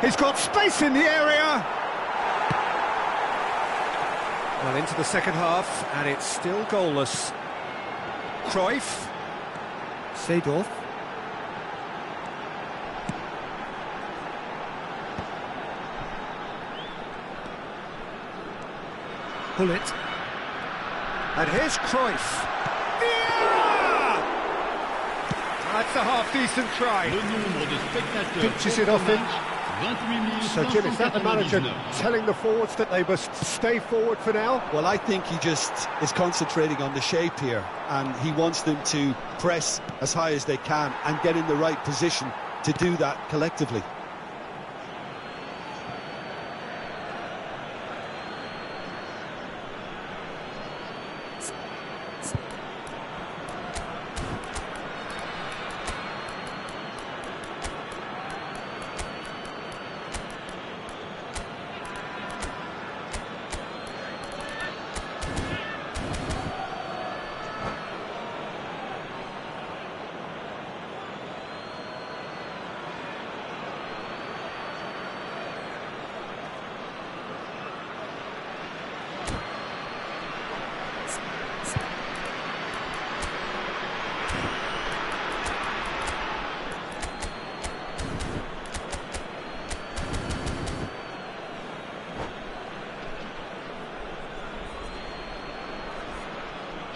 Speaker 1: He's got space in the area! Well, into the second half, and it's still goalless. Cruyff. Seedorf. Bullet. And here's Cruyff. Vieira! That's a half-decent try. Pinches it off him. So, Jim, is that the manager telling the forwards that they must stay forward for now?
Speaker 3: Well, I think he just is concentrating on the shape here, and he wants them to press as high as they can and get in the right position to do that collectively.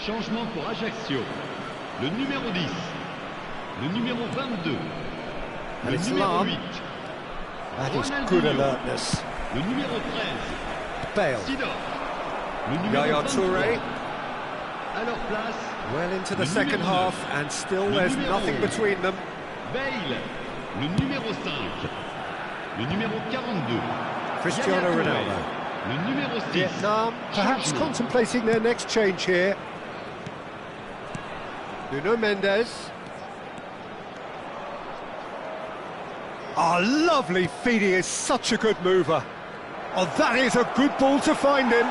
Speaker 4: Changement pour Ajaccio. Le numéro 10. Le numéro 22.
Speaker 1: And
Speaker 4: Le
Speaker 1: it's
Speaker 4: numéro
Speaker 1: Lam.
Speaker 4: 8.
Speaker 1: That is
Speaker 4: Ronaldinho.
Speaker 1: good alertness.
Speaker 4: Le numéro 13.
Speaker 1: Bale.
Speaker 4: Seedorf. Le numéro
Speaker 1: Yaya
Speaker 4: 23.
Speaker 1: Touré.
Speaker 4: À leur place,
Speaker 1: Well into the
Speaker 4: Le
Speaker 1: second
Speaker 4: numéro
Speaker 1: half,
Speaker 4: 9.
Speaker 1: and still
Speaker 4: Le
Speaker 1: there's
Speaker 4: numéro
Speaker 1: nothing
Speaker 4: 11.
Speaker 1: between them.
Speaker 4: Bale. Le numéro 5. Le numéro 42.
Speaker 1: Cristiano
Speaker 4: Yaya Touré.
Speaker 1: Ronaldo.
Speaker 4: Le numéro 6.
Speaker 1: Vietnam perhaps
Speaker 4: Changement.
Speaker 1: contemplating their next change here. Nuno Mendes. Oh, lovely feed, he is such a good mover. Oh, that is a good ball to find him.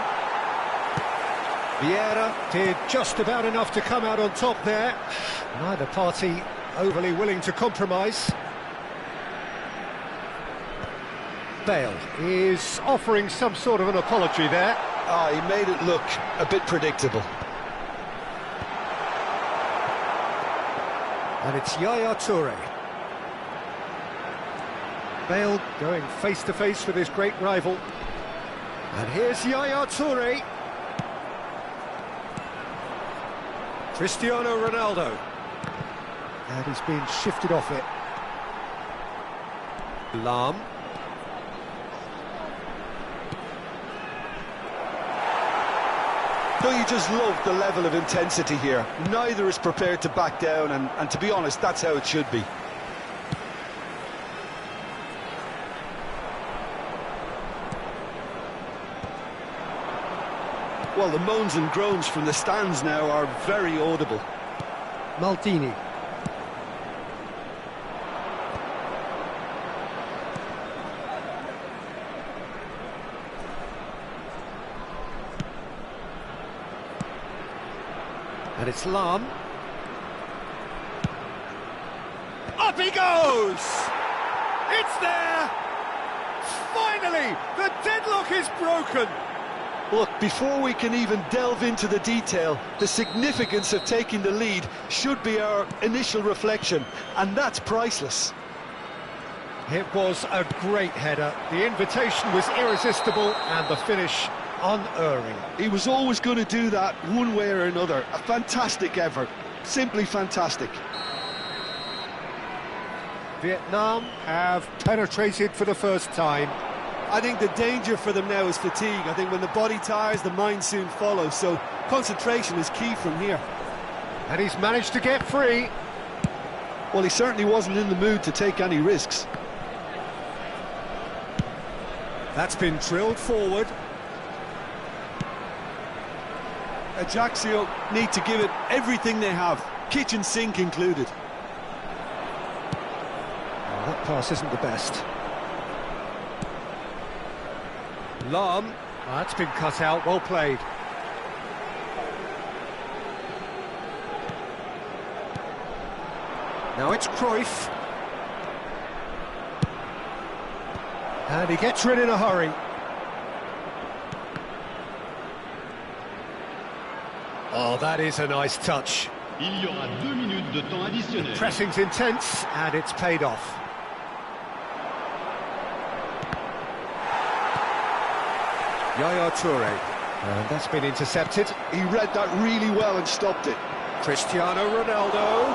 Speaker 1: Vieira did just about enough to come out on top there. Neither party overly willing to compromise. Bale is offering some sort of an apology there.
Speaker 3: Ah, he made it look a bit predictable.
Speaker 1: And it's Yaya Toure. Bale going face-to-face with his great rival. And here's Yaya Toure. Cristiano Ronaldo. And he's been shifted off it. Lahm.
Speaker 3: Don't you just love the level of intensity here? Neither is prepared to back down, and to be honest, that's how it should be. Well, the moans and groans from the stands now are very audible.
Speaker 1: Maldini. And it's Lahm. Up he goes! It's there! Finally, the deadlock is broken!
Speaker 3: Look, before we can even delve into the detail, the significance of taking the lead should be our initial reflection, and that's priceless.
Speaker 1: It was a great header. The invitation was irresistible and the finish unerring.
Speaker 3: He was always going to do that one way or another. A fantastic effort, simply fantastic.
Speaker 1: Vietnam have penetrated for the first time.
Speaker 3: I think the danger for them now is fatigue. I think when the body tires, the mind soon follows, so concentration is key from here.
Speaker 1: And he's managed to get free.
Speaker 3: Well, he certainly wasn't in the mood to take any risks.
Speaker 1: That's been drilled forward.
Speaker 3: Ajaccio need to give it everything they have, kitchen sink included.
Speaker 1: Oh, that pass isn't the best. Lahm, that's been cut out, well played. Now it's Cruyff. And he gets rid in a hurry. Oh, that is a nice touch.
Speaker 4: Il y aura 2 minutes de temps additionnel.
Speaker 1: Pressing's intense, and it's paid off. Yaya Toure, and that's been intercepted.
Speaker 3: He read that really well and stopped it.
Speaker 1: Cristiano Ronaldo.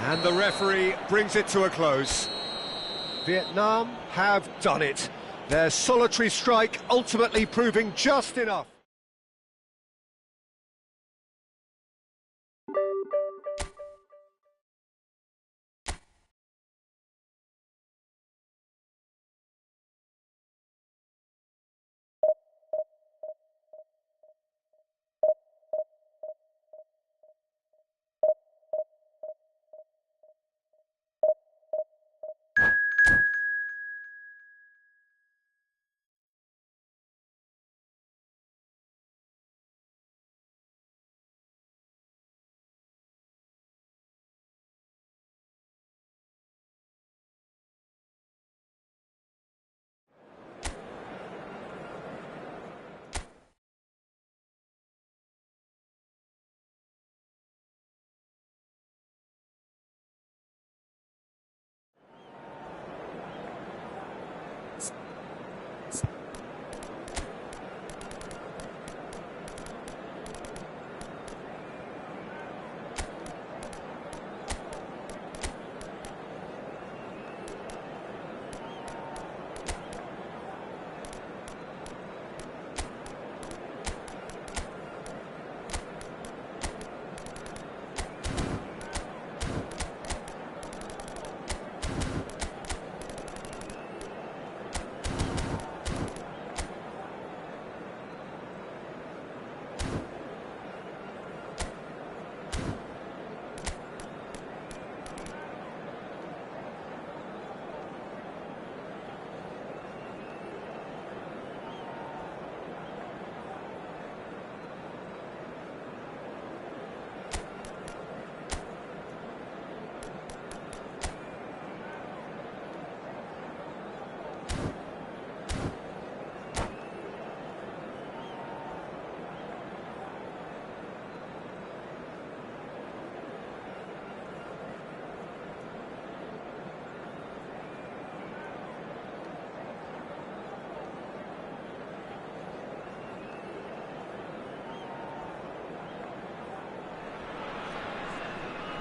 Speaker 1: And the referee brings it to a close. Vietnam have done it. Their solitary strike ultimately proving just enough.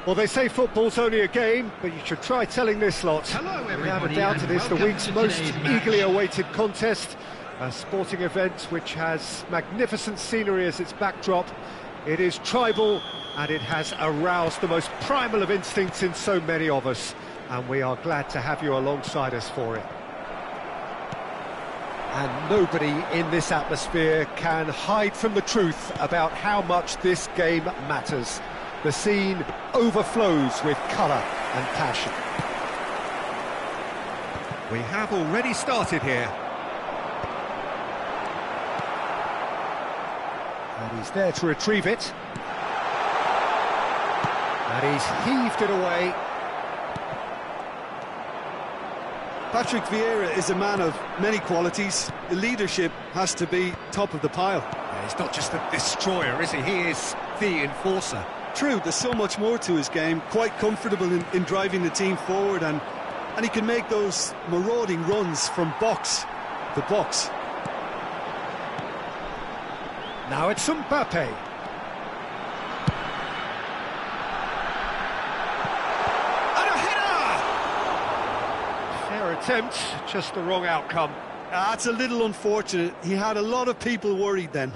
Speaker 1: Well, they say football's only a game, but you should try telling this lot.
Speaker 2: Hello,
Speaker 1: Without a
Speaker 2: everybody,
Speaker 1: doubt,
Speaker 2: and
Speaker 1: it is the
Speaker 2: welcome
Speaker 1: week's
Speaker 2: to
Speaker 1: most
Speaker 2: today's match.
Speaker 1: eagerly awaited contest. A sporting event which has magnificent scenery as its backdrop. It is tribal, and it has aroused the most primal of instincts in so many of us. And we are glad to have you alongside us for it. And nobody in this atmosphere can hide from the truth about how much this game matters. The scene overflows with colour and passion. We have already started here. And he's there to retrieve it. And he's heaved it away.
Speaker 3: Patrick Vieira is a man of many qualities. The leadership has to be top of the pile.
Speaker 1: Yeah, he's not just a destroyer, is he? He is the enforcer.
Speaker 3: True, there's so much more to his game. Quite comfortable in driving the team forward, and he can make those marauding runs from box to box.
Speaker 1: Now it's Mbappe. And a header! Fair attempt, just the wrong outcome.
Speaker 3: That's a little unfortunate. He had a lot of people worried then.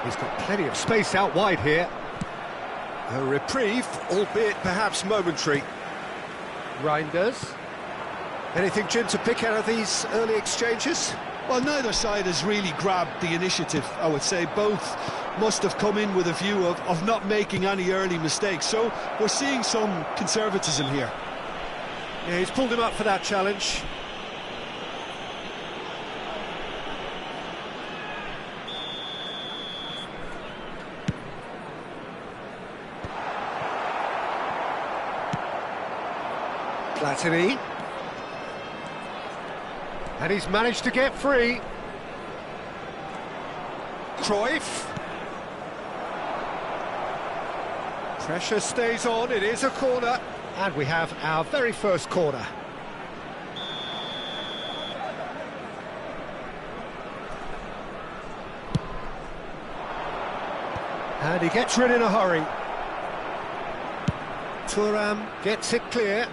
Speaker 1: He's got plenty of space out wide here. A reprieve, albeit perhaps momentary. Reinders. Anything, Jim, to pick out of these early exchanges?
Speaker 3: Well, neither side has really grabbed the initiative, I would say. Both must have come in with a view of not making any early mistakes. So we're seeing some conservatism here.
Speaker 1: Yeah, he's pulled him up for that challenge. Platini. And he's managed to get free. Cruyff. Pressure stays on, it is a corner. And we have our very first corner. And he gets rid in a hurry. Thuram gets it clear.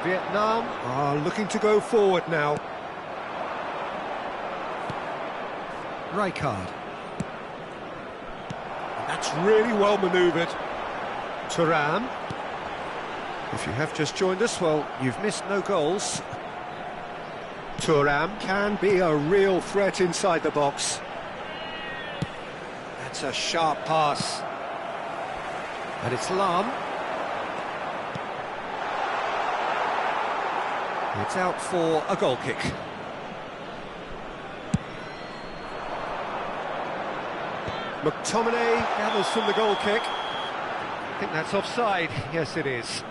Speaker 1: Vietnam are looking to go forward now. Rijkaard. That's really well manoeuvred. Thuram. If you have just joined us, well, you've missed no goals. Thuram can be a real threat inside the box. That's a sharp pass. And it's Lahm. It's out for a goal kick. McTominay gathers from the goal kick. I think that's offside. Yes, it is.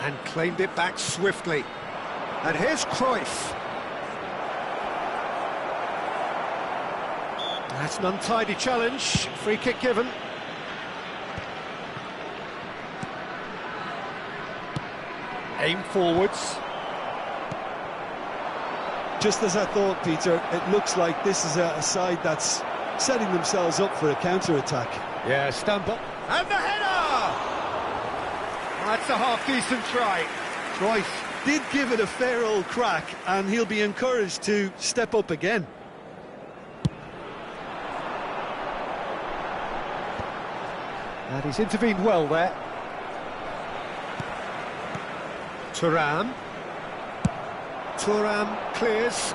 Speaker 1: And claimed it back swiftly. And here's Cruyff. That's an untidy challenge. Free kick given. Aim forwards.
Speaker 3: Just as I thought, Peter, it looks like this is a side that's setting themselves up for a counter-attack.
Speaker 1: Yeah, stumble. And the header! That's a half-decent try.
Speaker 3: Cruyff did give it a fair old crack, and he'll be encouraged to step up again.
Speaker 1: And he's intervened well there. Thuram. Thuram clears.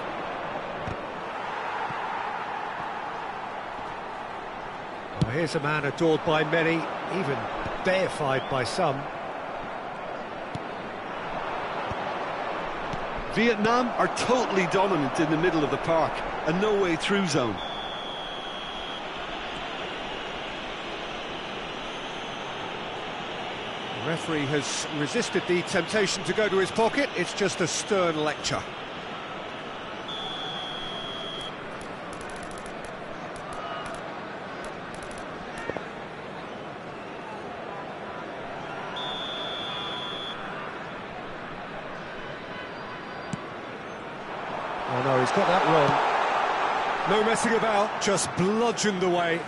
Speaker 1: Well, here's a man adored by many, even deified by some.
Speaker 3: Vietnam are totally dominant in the middle of the park, a no-way through zone.
Speaker 1: The referee has resisted the temptation to go to his pocket. It's just a stern lecture. Oh no, he's got that wrong. No messing about, just bludgeoned away.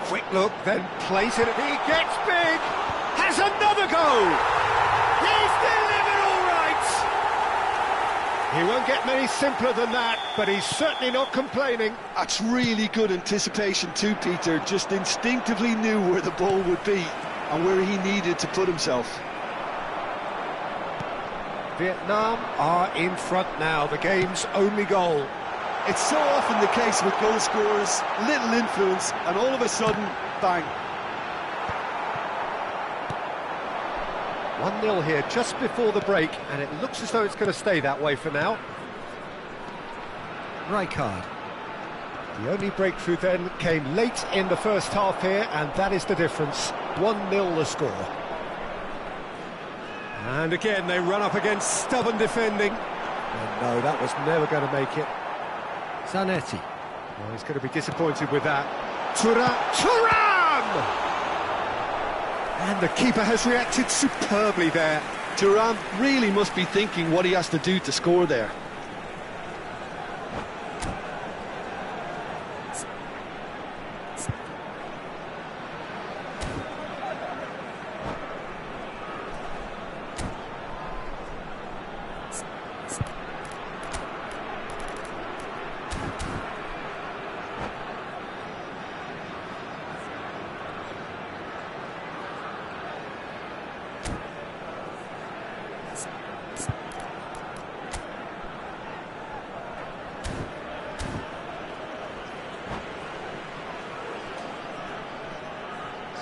Speaker 1: Quick look, then plays it. He gets big, has another go. He's delivered all right. He won't get many simpler than that, but he's certainly not complaining.
Speaker 3: That's really good anticipation too, Peter. Just instinctively knew where the ball would be and where he needed to put himself.
Speaker 1: Vietnam are in front now, the game's only goal.
Speaker 3: It's so often the case with goal scorers, little influence, and all of a sudden, bang.
Speaker 1: 1-0 here just before the break, and it looks as though it's going to stay that way for now. Rijkaard. The only breakthrough then came late in the first half here, and that is the difference. 1-0 the score. And again, they run up against stubborn defending. And no, that was never going to make it. Zanetti. Well, he's going to be disappointed with that. Thuram! And the keeper has reacted superbly there.
Speaker 3: Thuram really must be thinking what he has to do to score there.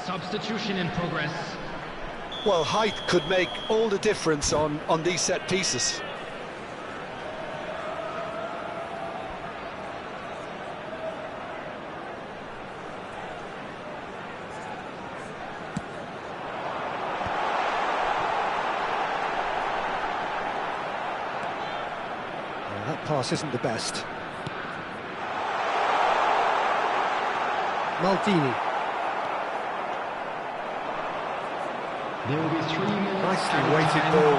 Speaker 2: Substitution in progress.
Speaker 3: Well, height could make all the difference on these set pieces.
Speaker 1: Well, that pass isn't the best. Maldini.
Speaker 2: There will be 3 minutes.
Speaker 1: Nicely weighted ball.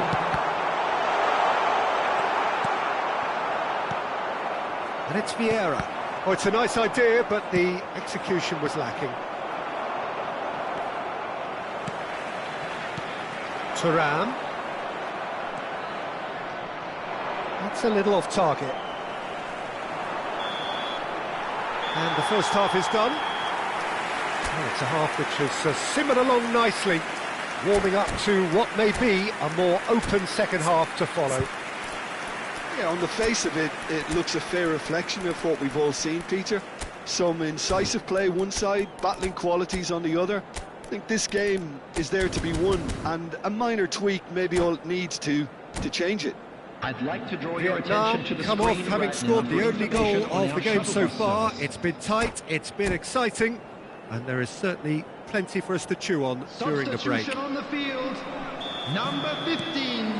Speaker 1: And it's Vieira. Oh, it's a nice idea, but the execution was lacking. Thuram. That's a little off target. And the first half is done. Oh, it's a half which has simmered along nicely, warming up to what may be a more open second half to follow.
Speaker 3: Yeah, on the face of it, it looks a fair reflection of what we've all seen, Peter. Some incisive play one side, battling qualities on the other. I think this game is there to be won, and a minor tweak may be all it needs to change it.
Speaker 2: I'd like to draw your
Speaker 1: Vietnam
Speaker 2: attention to the
Speaker 1: come off
Speaker 2: screen
Speaker 1: having
Speaker 2: right
Speaker 1: scored
Speaker 2: now.
Speaker 1: the only goal
Speaker 2: Information on
Speaker 1: of the
Speaker 2: our
Speaker 1: game so
Speaker 2: shuttle
Speaker 1: far.
Speaker 2: service.
Speaker 1: It's been tight, it's been exciting, and there is certainly plenty for us to chew on during the break.
Speaker 2: Substitution on the field. Number 15,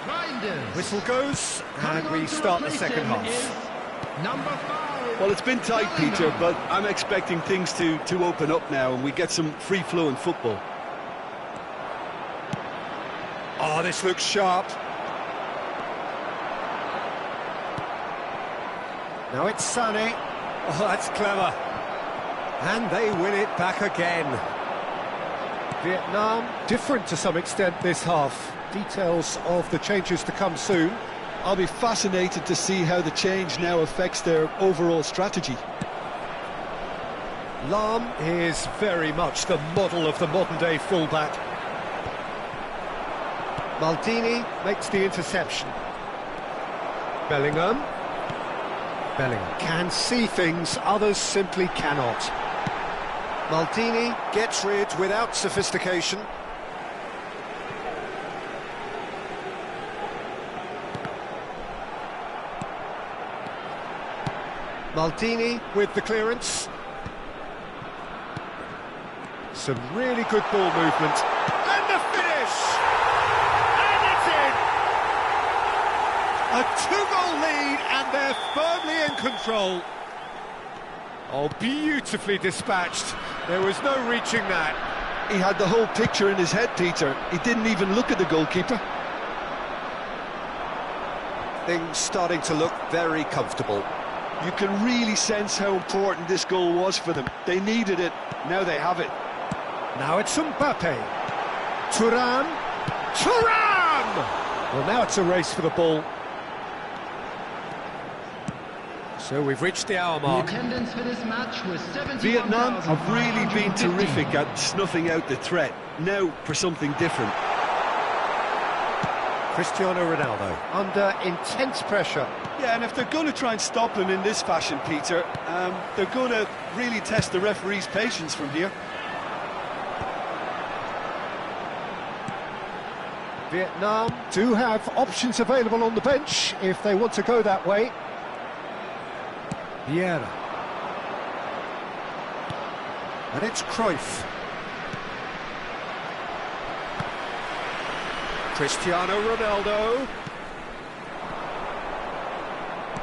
Speaker 2: Reinders.
Speaker 1: Whistle goes, and
Speaker 2: Coming
Speaker 1: we
Speaker 2: on to
Speaker 1: start the
Speaker 2: replace
Speaker 1: second
Speaker 2: him
Speaker 1: half.
Speaker 2: is Number 5.
Speaker 3: Well, it's been tight, Peter, but I'm expecting things to open up now and we get some free-flowing football.
Speaker 1: Oh, this looks sharp. Now it's Sané. Oh, that's clever. And they win it back again. Vietnam, different to some extent this half. Details of the changes to come soon.
Speaker 3: I'll be fascinated to see how the change now affects their overall strategy.
Speaker 1: Lahm is very much the model of the modern-day fullback. Maldini makes the interception. Bellingham. Bellingham can see things others simply cannot. Maldini gets rid without sophistication. Maldini with the clearance. Some really good ball movement. And the finish! And it's in! A 2-goal lead, and they're firmly in control. Oh, beautifully dispatched. There was no reaching that.
Speaker 3: He had the whole picture in his head, Peter. He didn't even look at the goalkeeper.
Speaker 1: Things starting to look very comfortable.
Speaker 3: You can really sense how important this goal was for them. They needed it, now they have it.
Speaker 1: Now it's Mbappe. Thuram. Thuram! Well, now it's a race for the ball. So we've reached the hour
Speaker 2: The
Speaker 1: mark.
Speaker 2: attendance for this match was
Speaker 3: Vietnam have really been
Speaker 2: 71,550.
Speaker 3: terrific at snuffing out the threat. Now for something different.
Speaker 1: Cristiano Ronaldo under intense pressure.
Speaker 3: Yeah, and if they're going to try and stop him in this fashion, Peter, they're going to really test the referee's patience from here.
Speaker 1: Vietnam do have options available on the bench if they want to go that way. Vieira. And it's Cruyff. Cristiano Ronaldo.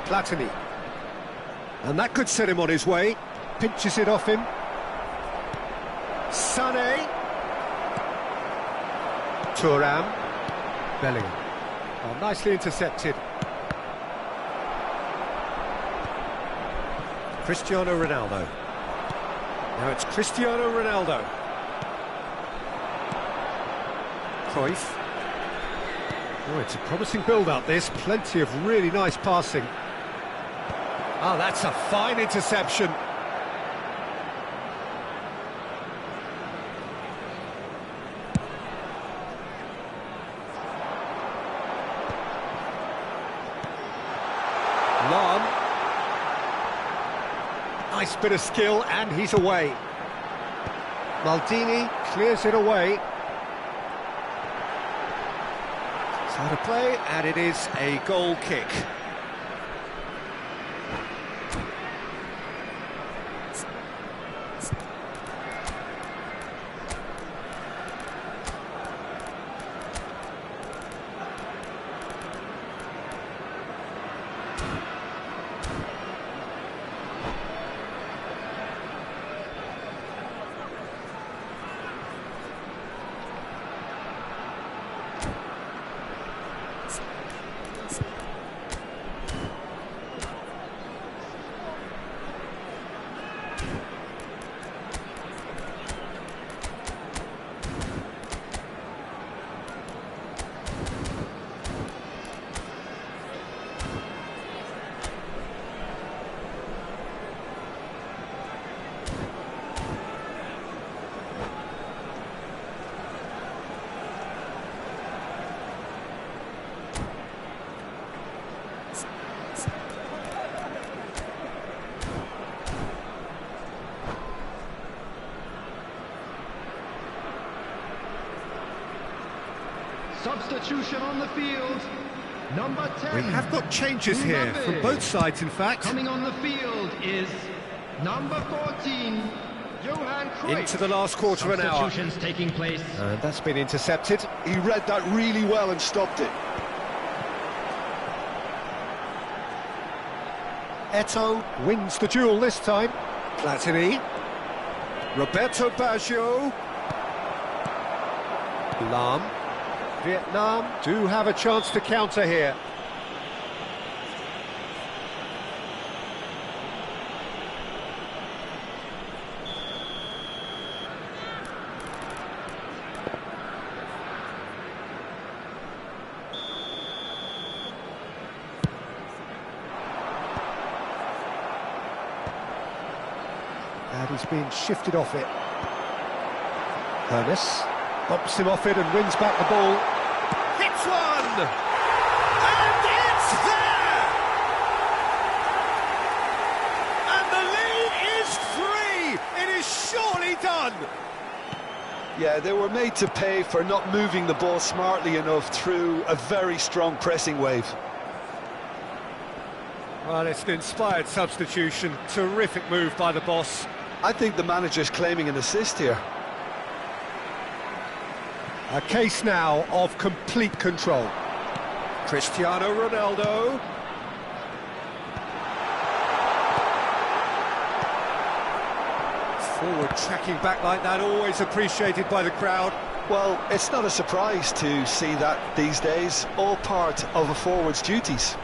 Speaker 1: Platini. And that could set him on his way. Pinches it off him. Sané. Thuram. Bellingham. Oh, nicely intercepted. Cristiano Ronaldo. Now it's Cristiano Ronaldo. Cruyff. Oh, it's a promising build-up, this. Plenty of really nice passing. Oh, that's a fine interception. Lam. Nice bit of skill, and he's away. Maldini clears it away. It's out of play, and it is a goal kick.
Speaker 2: Substitution on the field. Number 10.
Speaker 1: We have got changes here
Speaker 2: Mbappe.
Speaker 1: from both sides, in fact.
Speaker 2: Coming on the field is number 14, Johan Cruyff.
Speaker 1: Into the last quarter of an hour.
Speaker 2: Substitutions taking place.
Speaker 1: And that's been intercepted.
Speaker 3: He read that really well and stopped it.
Speaker 1: Eto'o wins the duel this time. Platini. Roberto Baggio. Lam. Vietnam do have a chance to counter here. And he's been shifted off it. Hermes bumps him off it and wins back the ball. Hits one! And it's there! And the lead is 3! It is surely done!
Speaker 3: Yeah, they were made to pay for not moving the ball smartly enough through a very strong pressing wave.
Speaker 1: Well, it's an inspired substitution. Terrific move by the boss.
Speaker 3: I think the manager's claiming an assist here.
Speaker 1: A case now of complete control. Cristiano Ronaldo. Forward tracking back like that, always appreciated by the crowd.
Speaker 3: Well, it's not a surprise to see that these days, all part of a forward's duties.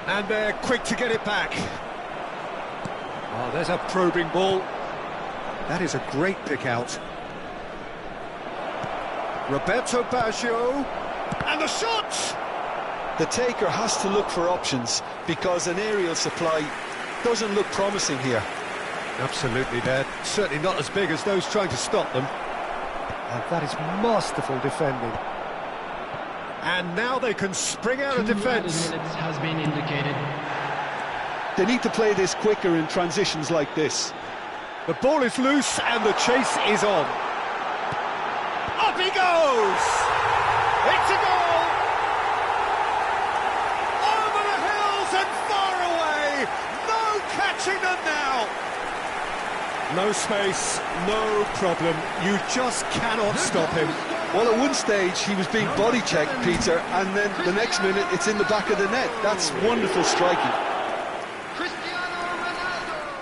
Speaker 1: And they're quick to get it back. Oh, there's a probing ball. That is a great pick out. Roberto Baggio, and the shot!
Speaker 3: The taker has to look for options because an aerial supply doesn't look promising here.
Speaker 1: Absolutely, they're certainly not as big as those trying to stop them. And that is masterful defending. And now they can spring out of defence.
Speaker 2: 2 minutes has been indicated.
Speaker 3: They need to play this quicker in transitions like this.
Speaker 1: The ball is loose and the chase is on. Up he goes! It's a goal! Over the hills and far away! No catching them now! No space, no problem. You just cannot stop him.
Speaker 3: Well, at one stage he was being body checked, Peter, and then the next minute it's in the back of the net. That's wonderful striking.
Speaker 2: Cristiano Ronaldo.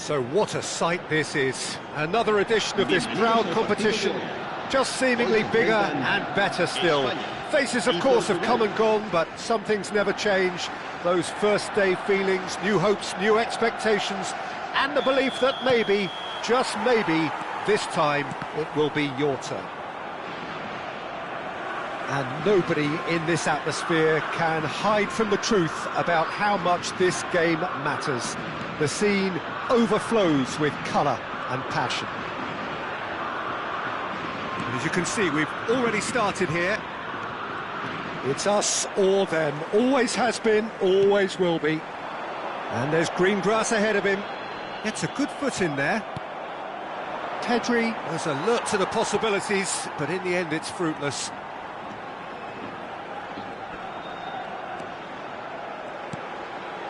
Speaker 1: So what a sight this is. Another edition of this proud competition, just seemingly bigger and better still. Faces, of course, have come and gone, but some things never change. Those first day feelings, new hopes, new expectations, and the belief that maybe, just maybe, this time it will be your turn. And nobody in this atmosphere can hide from the truth about how much this game matters. The scene overflows with colour and passion. And as you can see, we've already started here. It's us or them. Always has been, always will be. And there's green grass ahead of him. Gets a good foot in there. Pedri was alert to the possibilities, but in the end it's fruitless.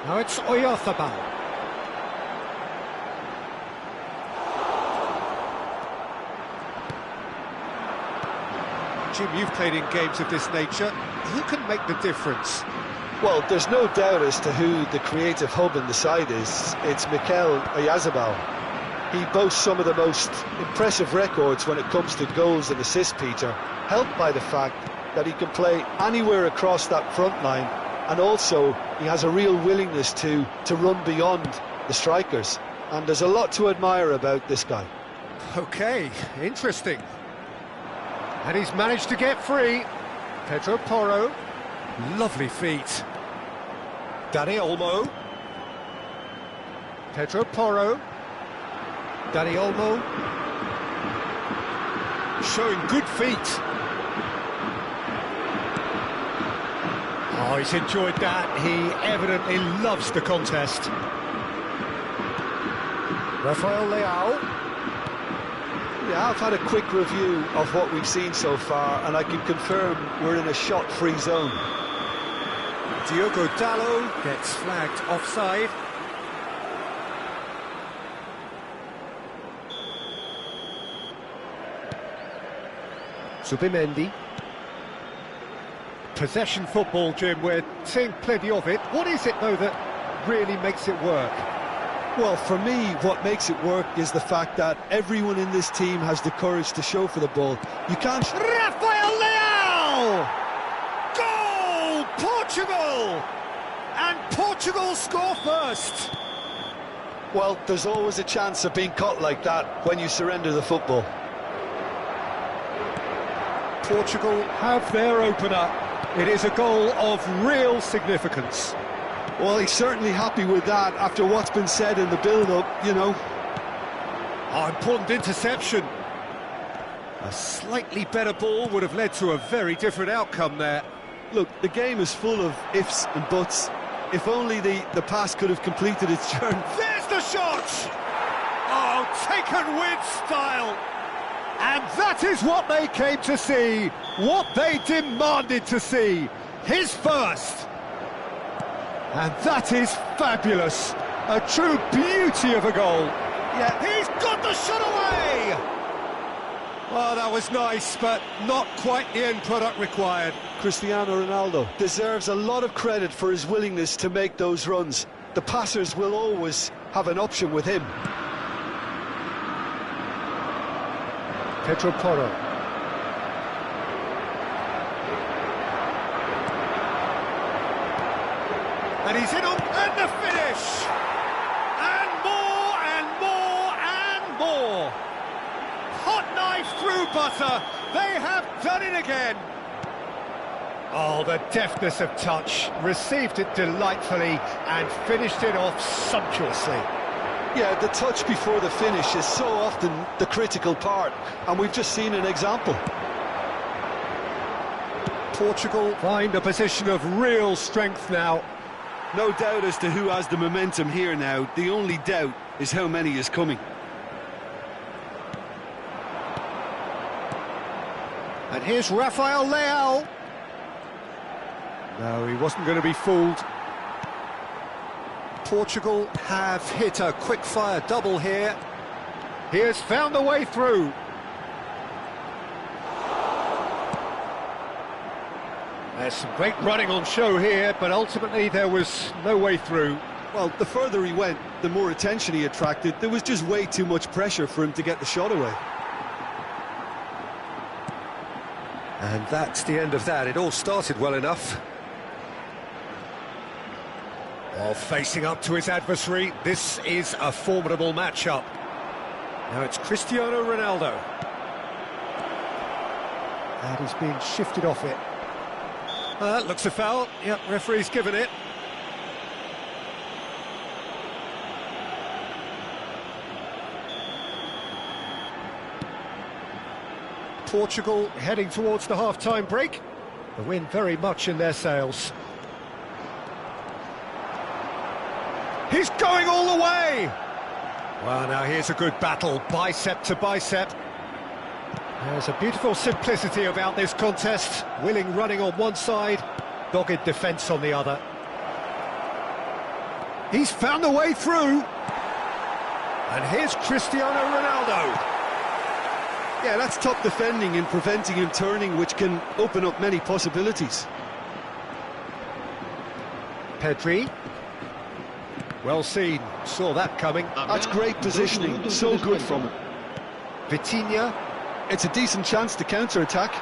Speaker 1: Now it's Oyarzabal. Jim, you've played in games of this nature. Who can make the difference?
Speaker 3: Well, there's no doubt as to who the creative hub in the side is. It's Mikel Oyarzabal. He boasts some of the most impressive records when it comes to goals and assists, Peter, helped by the fact that he can play anywhere across that front line, and also he has a real willingness to run beyond the strikers. And there's a lot to admire about this guy.
Speaker 1: OK, interesting. And he's managed to get free. Pedro Porro. Lovely feet. Dani Olmo. Pedro Porro. Dani Olmo. Showing good feet. Oh, he's enjoyed that. He evidently loves the contest. Rafael Leao.
Speaker 3: Yeah, I've had a quick review of what we've seen so far, and I can confirm we're in a shot-free zone.
Speaker 1: Diogo Dalot gets flagged offside. Zubimendi. Possession football, Jim, we're seeing plenty of it. What is it, though, that really makes it work?
Speaker 3: Well, for me, what makes it work is the fact that everyone in this team has the courage to show for the ball. You can't...
Speaker 1: Rafael Leao! Goal! Portugal! And Portugal score first!
Speaker 3: Well, there's always a chance of being caught like that when you surrender the football.
Speaker 1: Portugal have their opener. It is a goal of real significance.
Speaker 3: Well, he's certainly happy with that after what's been said in the build-up, you know.
Speaker 1: Oh, important interception. A slightly better ball would have led to a very different outcome there.
Speaker 3: Look, the game is full of ifs and buts. If only the pass could have completed its journey.
Speaker 1: There's the shot! Oh, taken with style. And that is what they came to see, what they demanded to see. His first. And that is fabulous. A true beauty of a goal. Yeah, he's got the shot away! Well, that was nice, but not quite the end product required.
Speaker 3: Cristiano Ronaldo deserves a lot of credit for his willingness to make those runs. The passers will always have an option with him.
Speaker 1: Pedro Porro. And he's in on, and the finish! And more, and more, and more! Hot knife through butter, they have done it again! Oh, the deftness of touch, received it delightfully and finished it off sumptuously.
Speaker 3: Yeah, the touch before the finish is so often the critical part, and we've just seen an example.
Speaker 1: Portugal find a position of real strength now.
Speaker 3: No doubt as to who has the momentum here now. The only doubt is how many is coming.
Speaker 1: And here's Rafael Leao. No, he wasn't going to be fooled. Portugal have hit a quick-fire double here. He has found the way through. There's some great running on show here, but ultimately there was no way through.
Speaker 3: Well, the further he went, the more attention he attracted. There was just way too much pressure for him to get the shot away.
Speaker 1: And that's the end of that. It all started well enough. While facing up to his adversary, this is a formidable matchup. Now it's Cristiano Ronaldo. And he's been shifted off it. That looks a foul. Yep, referee's given it. Portugal heading towards the half-time break. The wind very much in their sails. He's going all the way! Well, now here's a good battle, bicep to bicep. There's a beautiful simplicity about this contest. Willing running on one side, dogged defence on the other. He's found a way through. And here's Cristiano Ronaldo.
Speaker 3: Yeah, that's top defending and preventing him turning, which can open up many possibilities.
Speaker 1: Pedri. Well seen, saw that coming.
Speaker 3: That's great positioning, so good from him.
Speaker 1: Vitinha.
Speaker 3: It's a decent chance to counter-attack.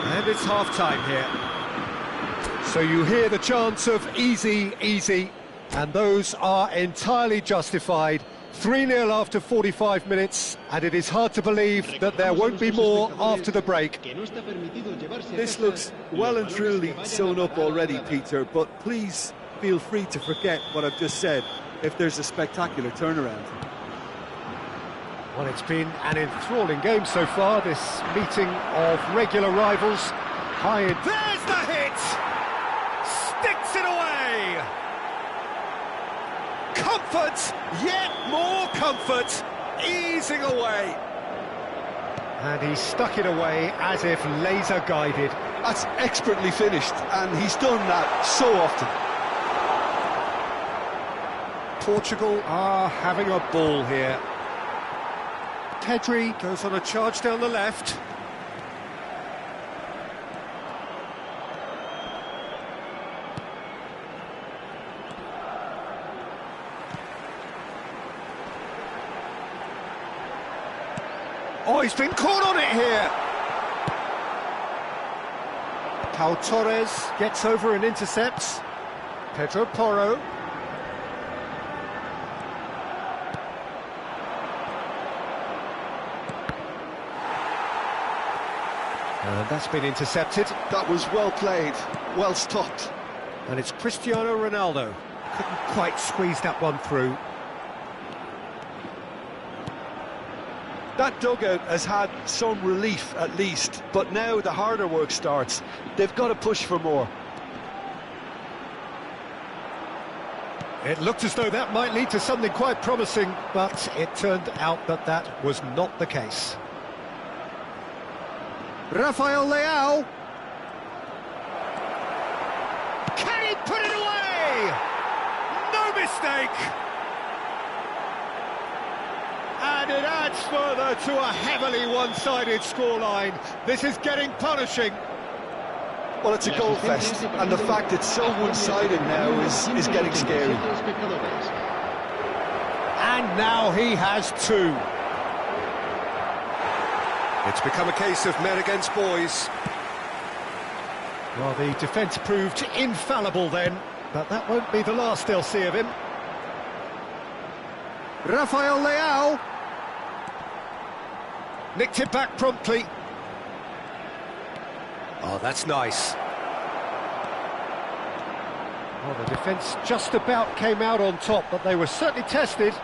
Speaker 1: And it's half-time here. So you hear the chants of easy, easy, and those are entirely justified. 3-0 after 45 minutes, and it is hard to believe that there won't be more after the break.
Speaker 3: This looks well and truly sewn up already, Peter, but please feel free to forget what I've just said if there's a spectacular turnaround.
Speaker 1: Well, it's been an enthralling game so far, this meeting of regular rivals. High in... There's the hit! Sticks it away! Comfort, yet more comfort, easing away. And he stuck it away as if laser-guided.
Speaker 3: That's expertly finished, and he's done that so often.
Speaker 1: Portugal are having a ball here. Pedri goes on a charge down the left. Oh, he's been caught on it here. Pau Torres gets over and intercepts. Pedro Porro. And that's been intercepted.
Speaker 3: That was well played, well stopped.
Speaker 1: And it's Cristiano Ronaldo. Couldn't quite squeeze that one through.
Speaker 3: That dugout has had some relief at least, but now the harder work starts. They've got to push for more.
Speaker 1: It looked as though that might lead to something quite promising, but it turned out that that was not the case. Rafael Leao. Can he put it away? No mistake! And it adds further to a heavily one-sided scoreline. This is getting punishing.
Speaker 3: Well, it's a goal fest, and the fact it's so one-sided now is getting scary.
Speaker 1: And now he has two. It's become a case of men against boys. Well, the defence proved infallible then, but that won't be the last they'll see of him. Rafael Leao. Nicked it back promptly. Oh, that's nice. Well, the defence just about came out on top, but they were certainly tested.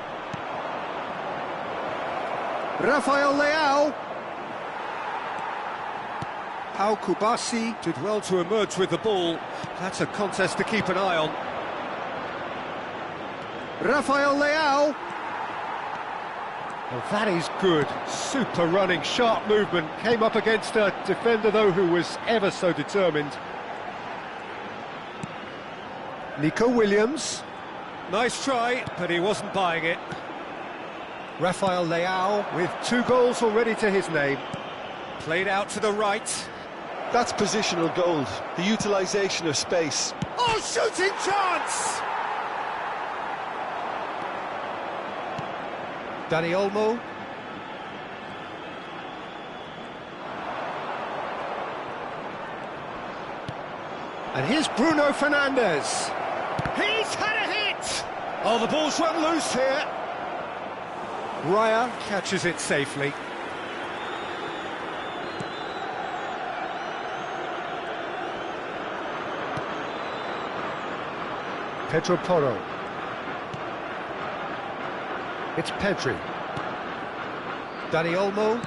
Speaker 1: Rafael Leao. Pau Kubasi did well to emerge with the ball. That's a contest to keep an eye on. Rafael Leao. Well, that is good. Super running, sharp movement. Came up against a defender, though, who was ever so determined. Nico Williams. Nice try, but he wasn't buying it. Rafael Leao with 2 goals already to his name. Played out to the right.
Speaker 3: That's positional gold, the utilisation of space.
Speaker 1: Oh, shooting chance! Dani Olmo. And here's Bruno Fernandes. He's had a hit! Oh, the ball's run loose here. Raya catches it safely. Pedro Porro. It's Pedri. Dani Olmo.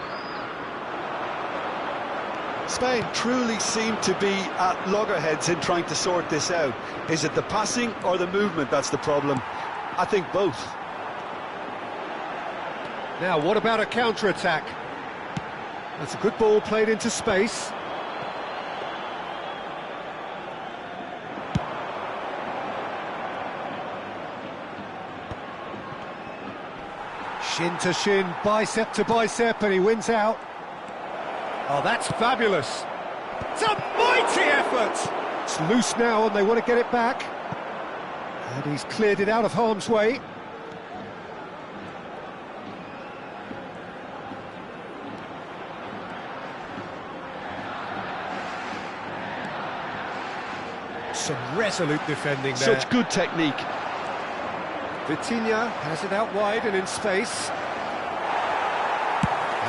Speaker 3: Spain truly seem to be at loggerheads in trying to sort this out. Is it the passing or the movement that's the problem? I think both.
Speaker 1: Now, what about a counter-attack? That's a good ball played into space. Shin to shin, bicep to bicep, and he wins out. Oh, that's fabulous. It's a mighty effort. It's loose now, and they want to get it back. And he's cleared it out of harm's way. Some resolute defending there.
Speaker 3: Such good technique.
Speaker 1: Vitinha has it out wide and in space.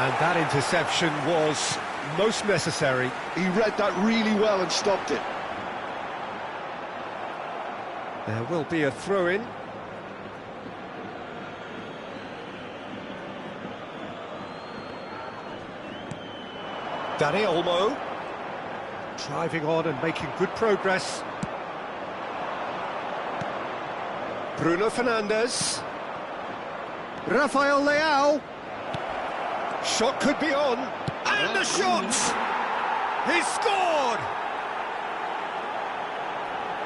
Speaker 1: And that interception was most necessary.
Speaker 3: He read that really well and stopped it.
Speaker 1: There will be a throw-in. Dani Olmo. Driving on and making good progress. Bruno Fernandes. Rafael Leao. Shot could be on. And the shot! He scored!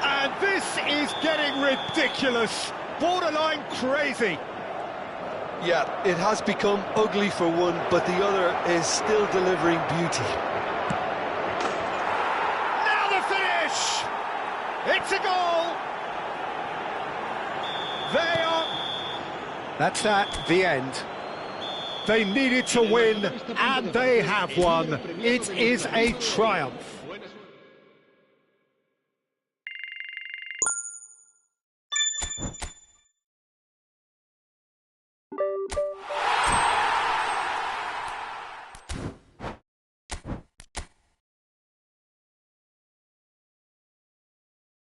Speaker 1: And this is getting ridiculous. Borderline crazy.
Speaker 3: Yeah, it has become ugly for one, but the other is still delivering beauty.
Speaker 1: Now the finish! It's a goal! They are... That's that, the end. They needed to win, and they have won. It is a triumph.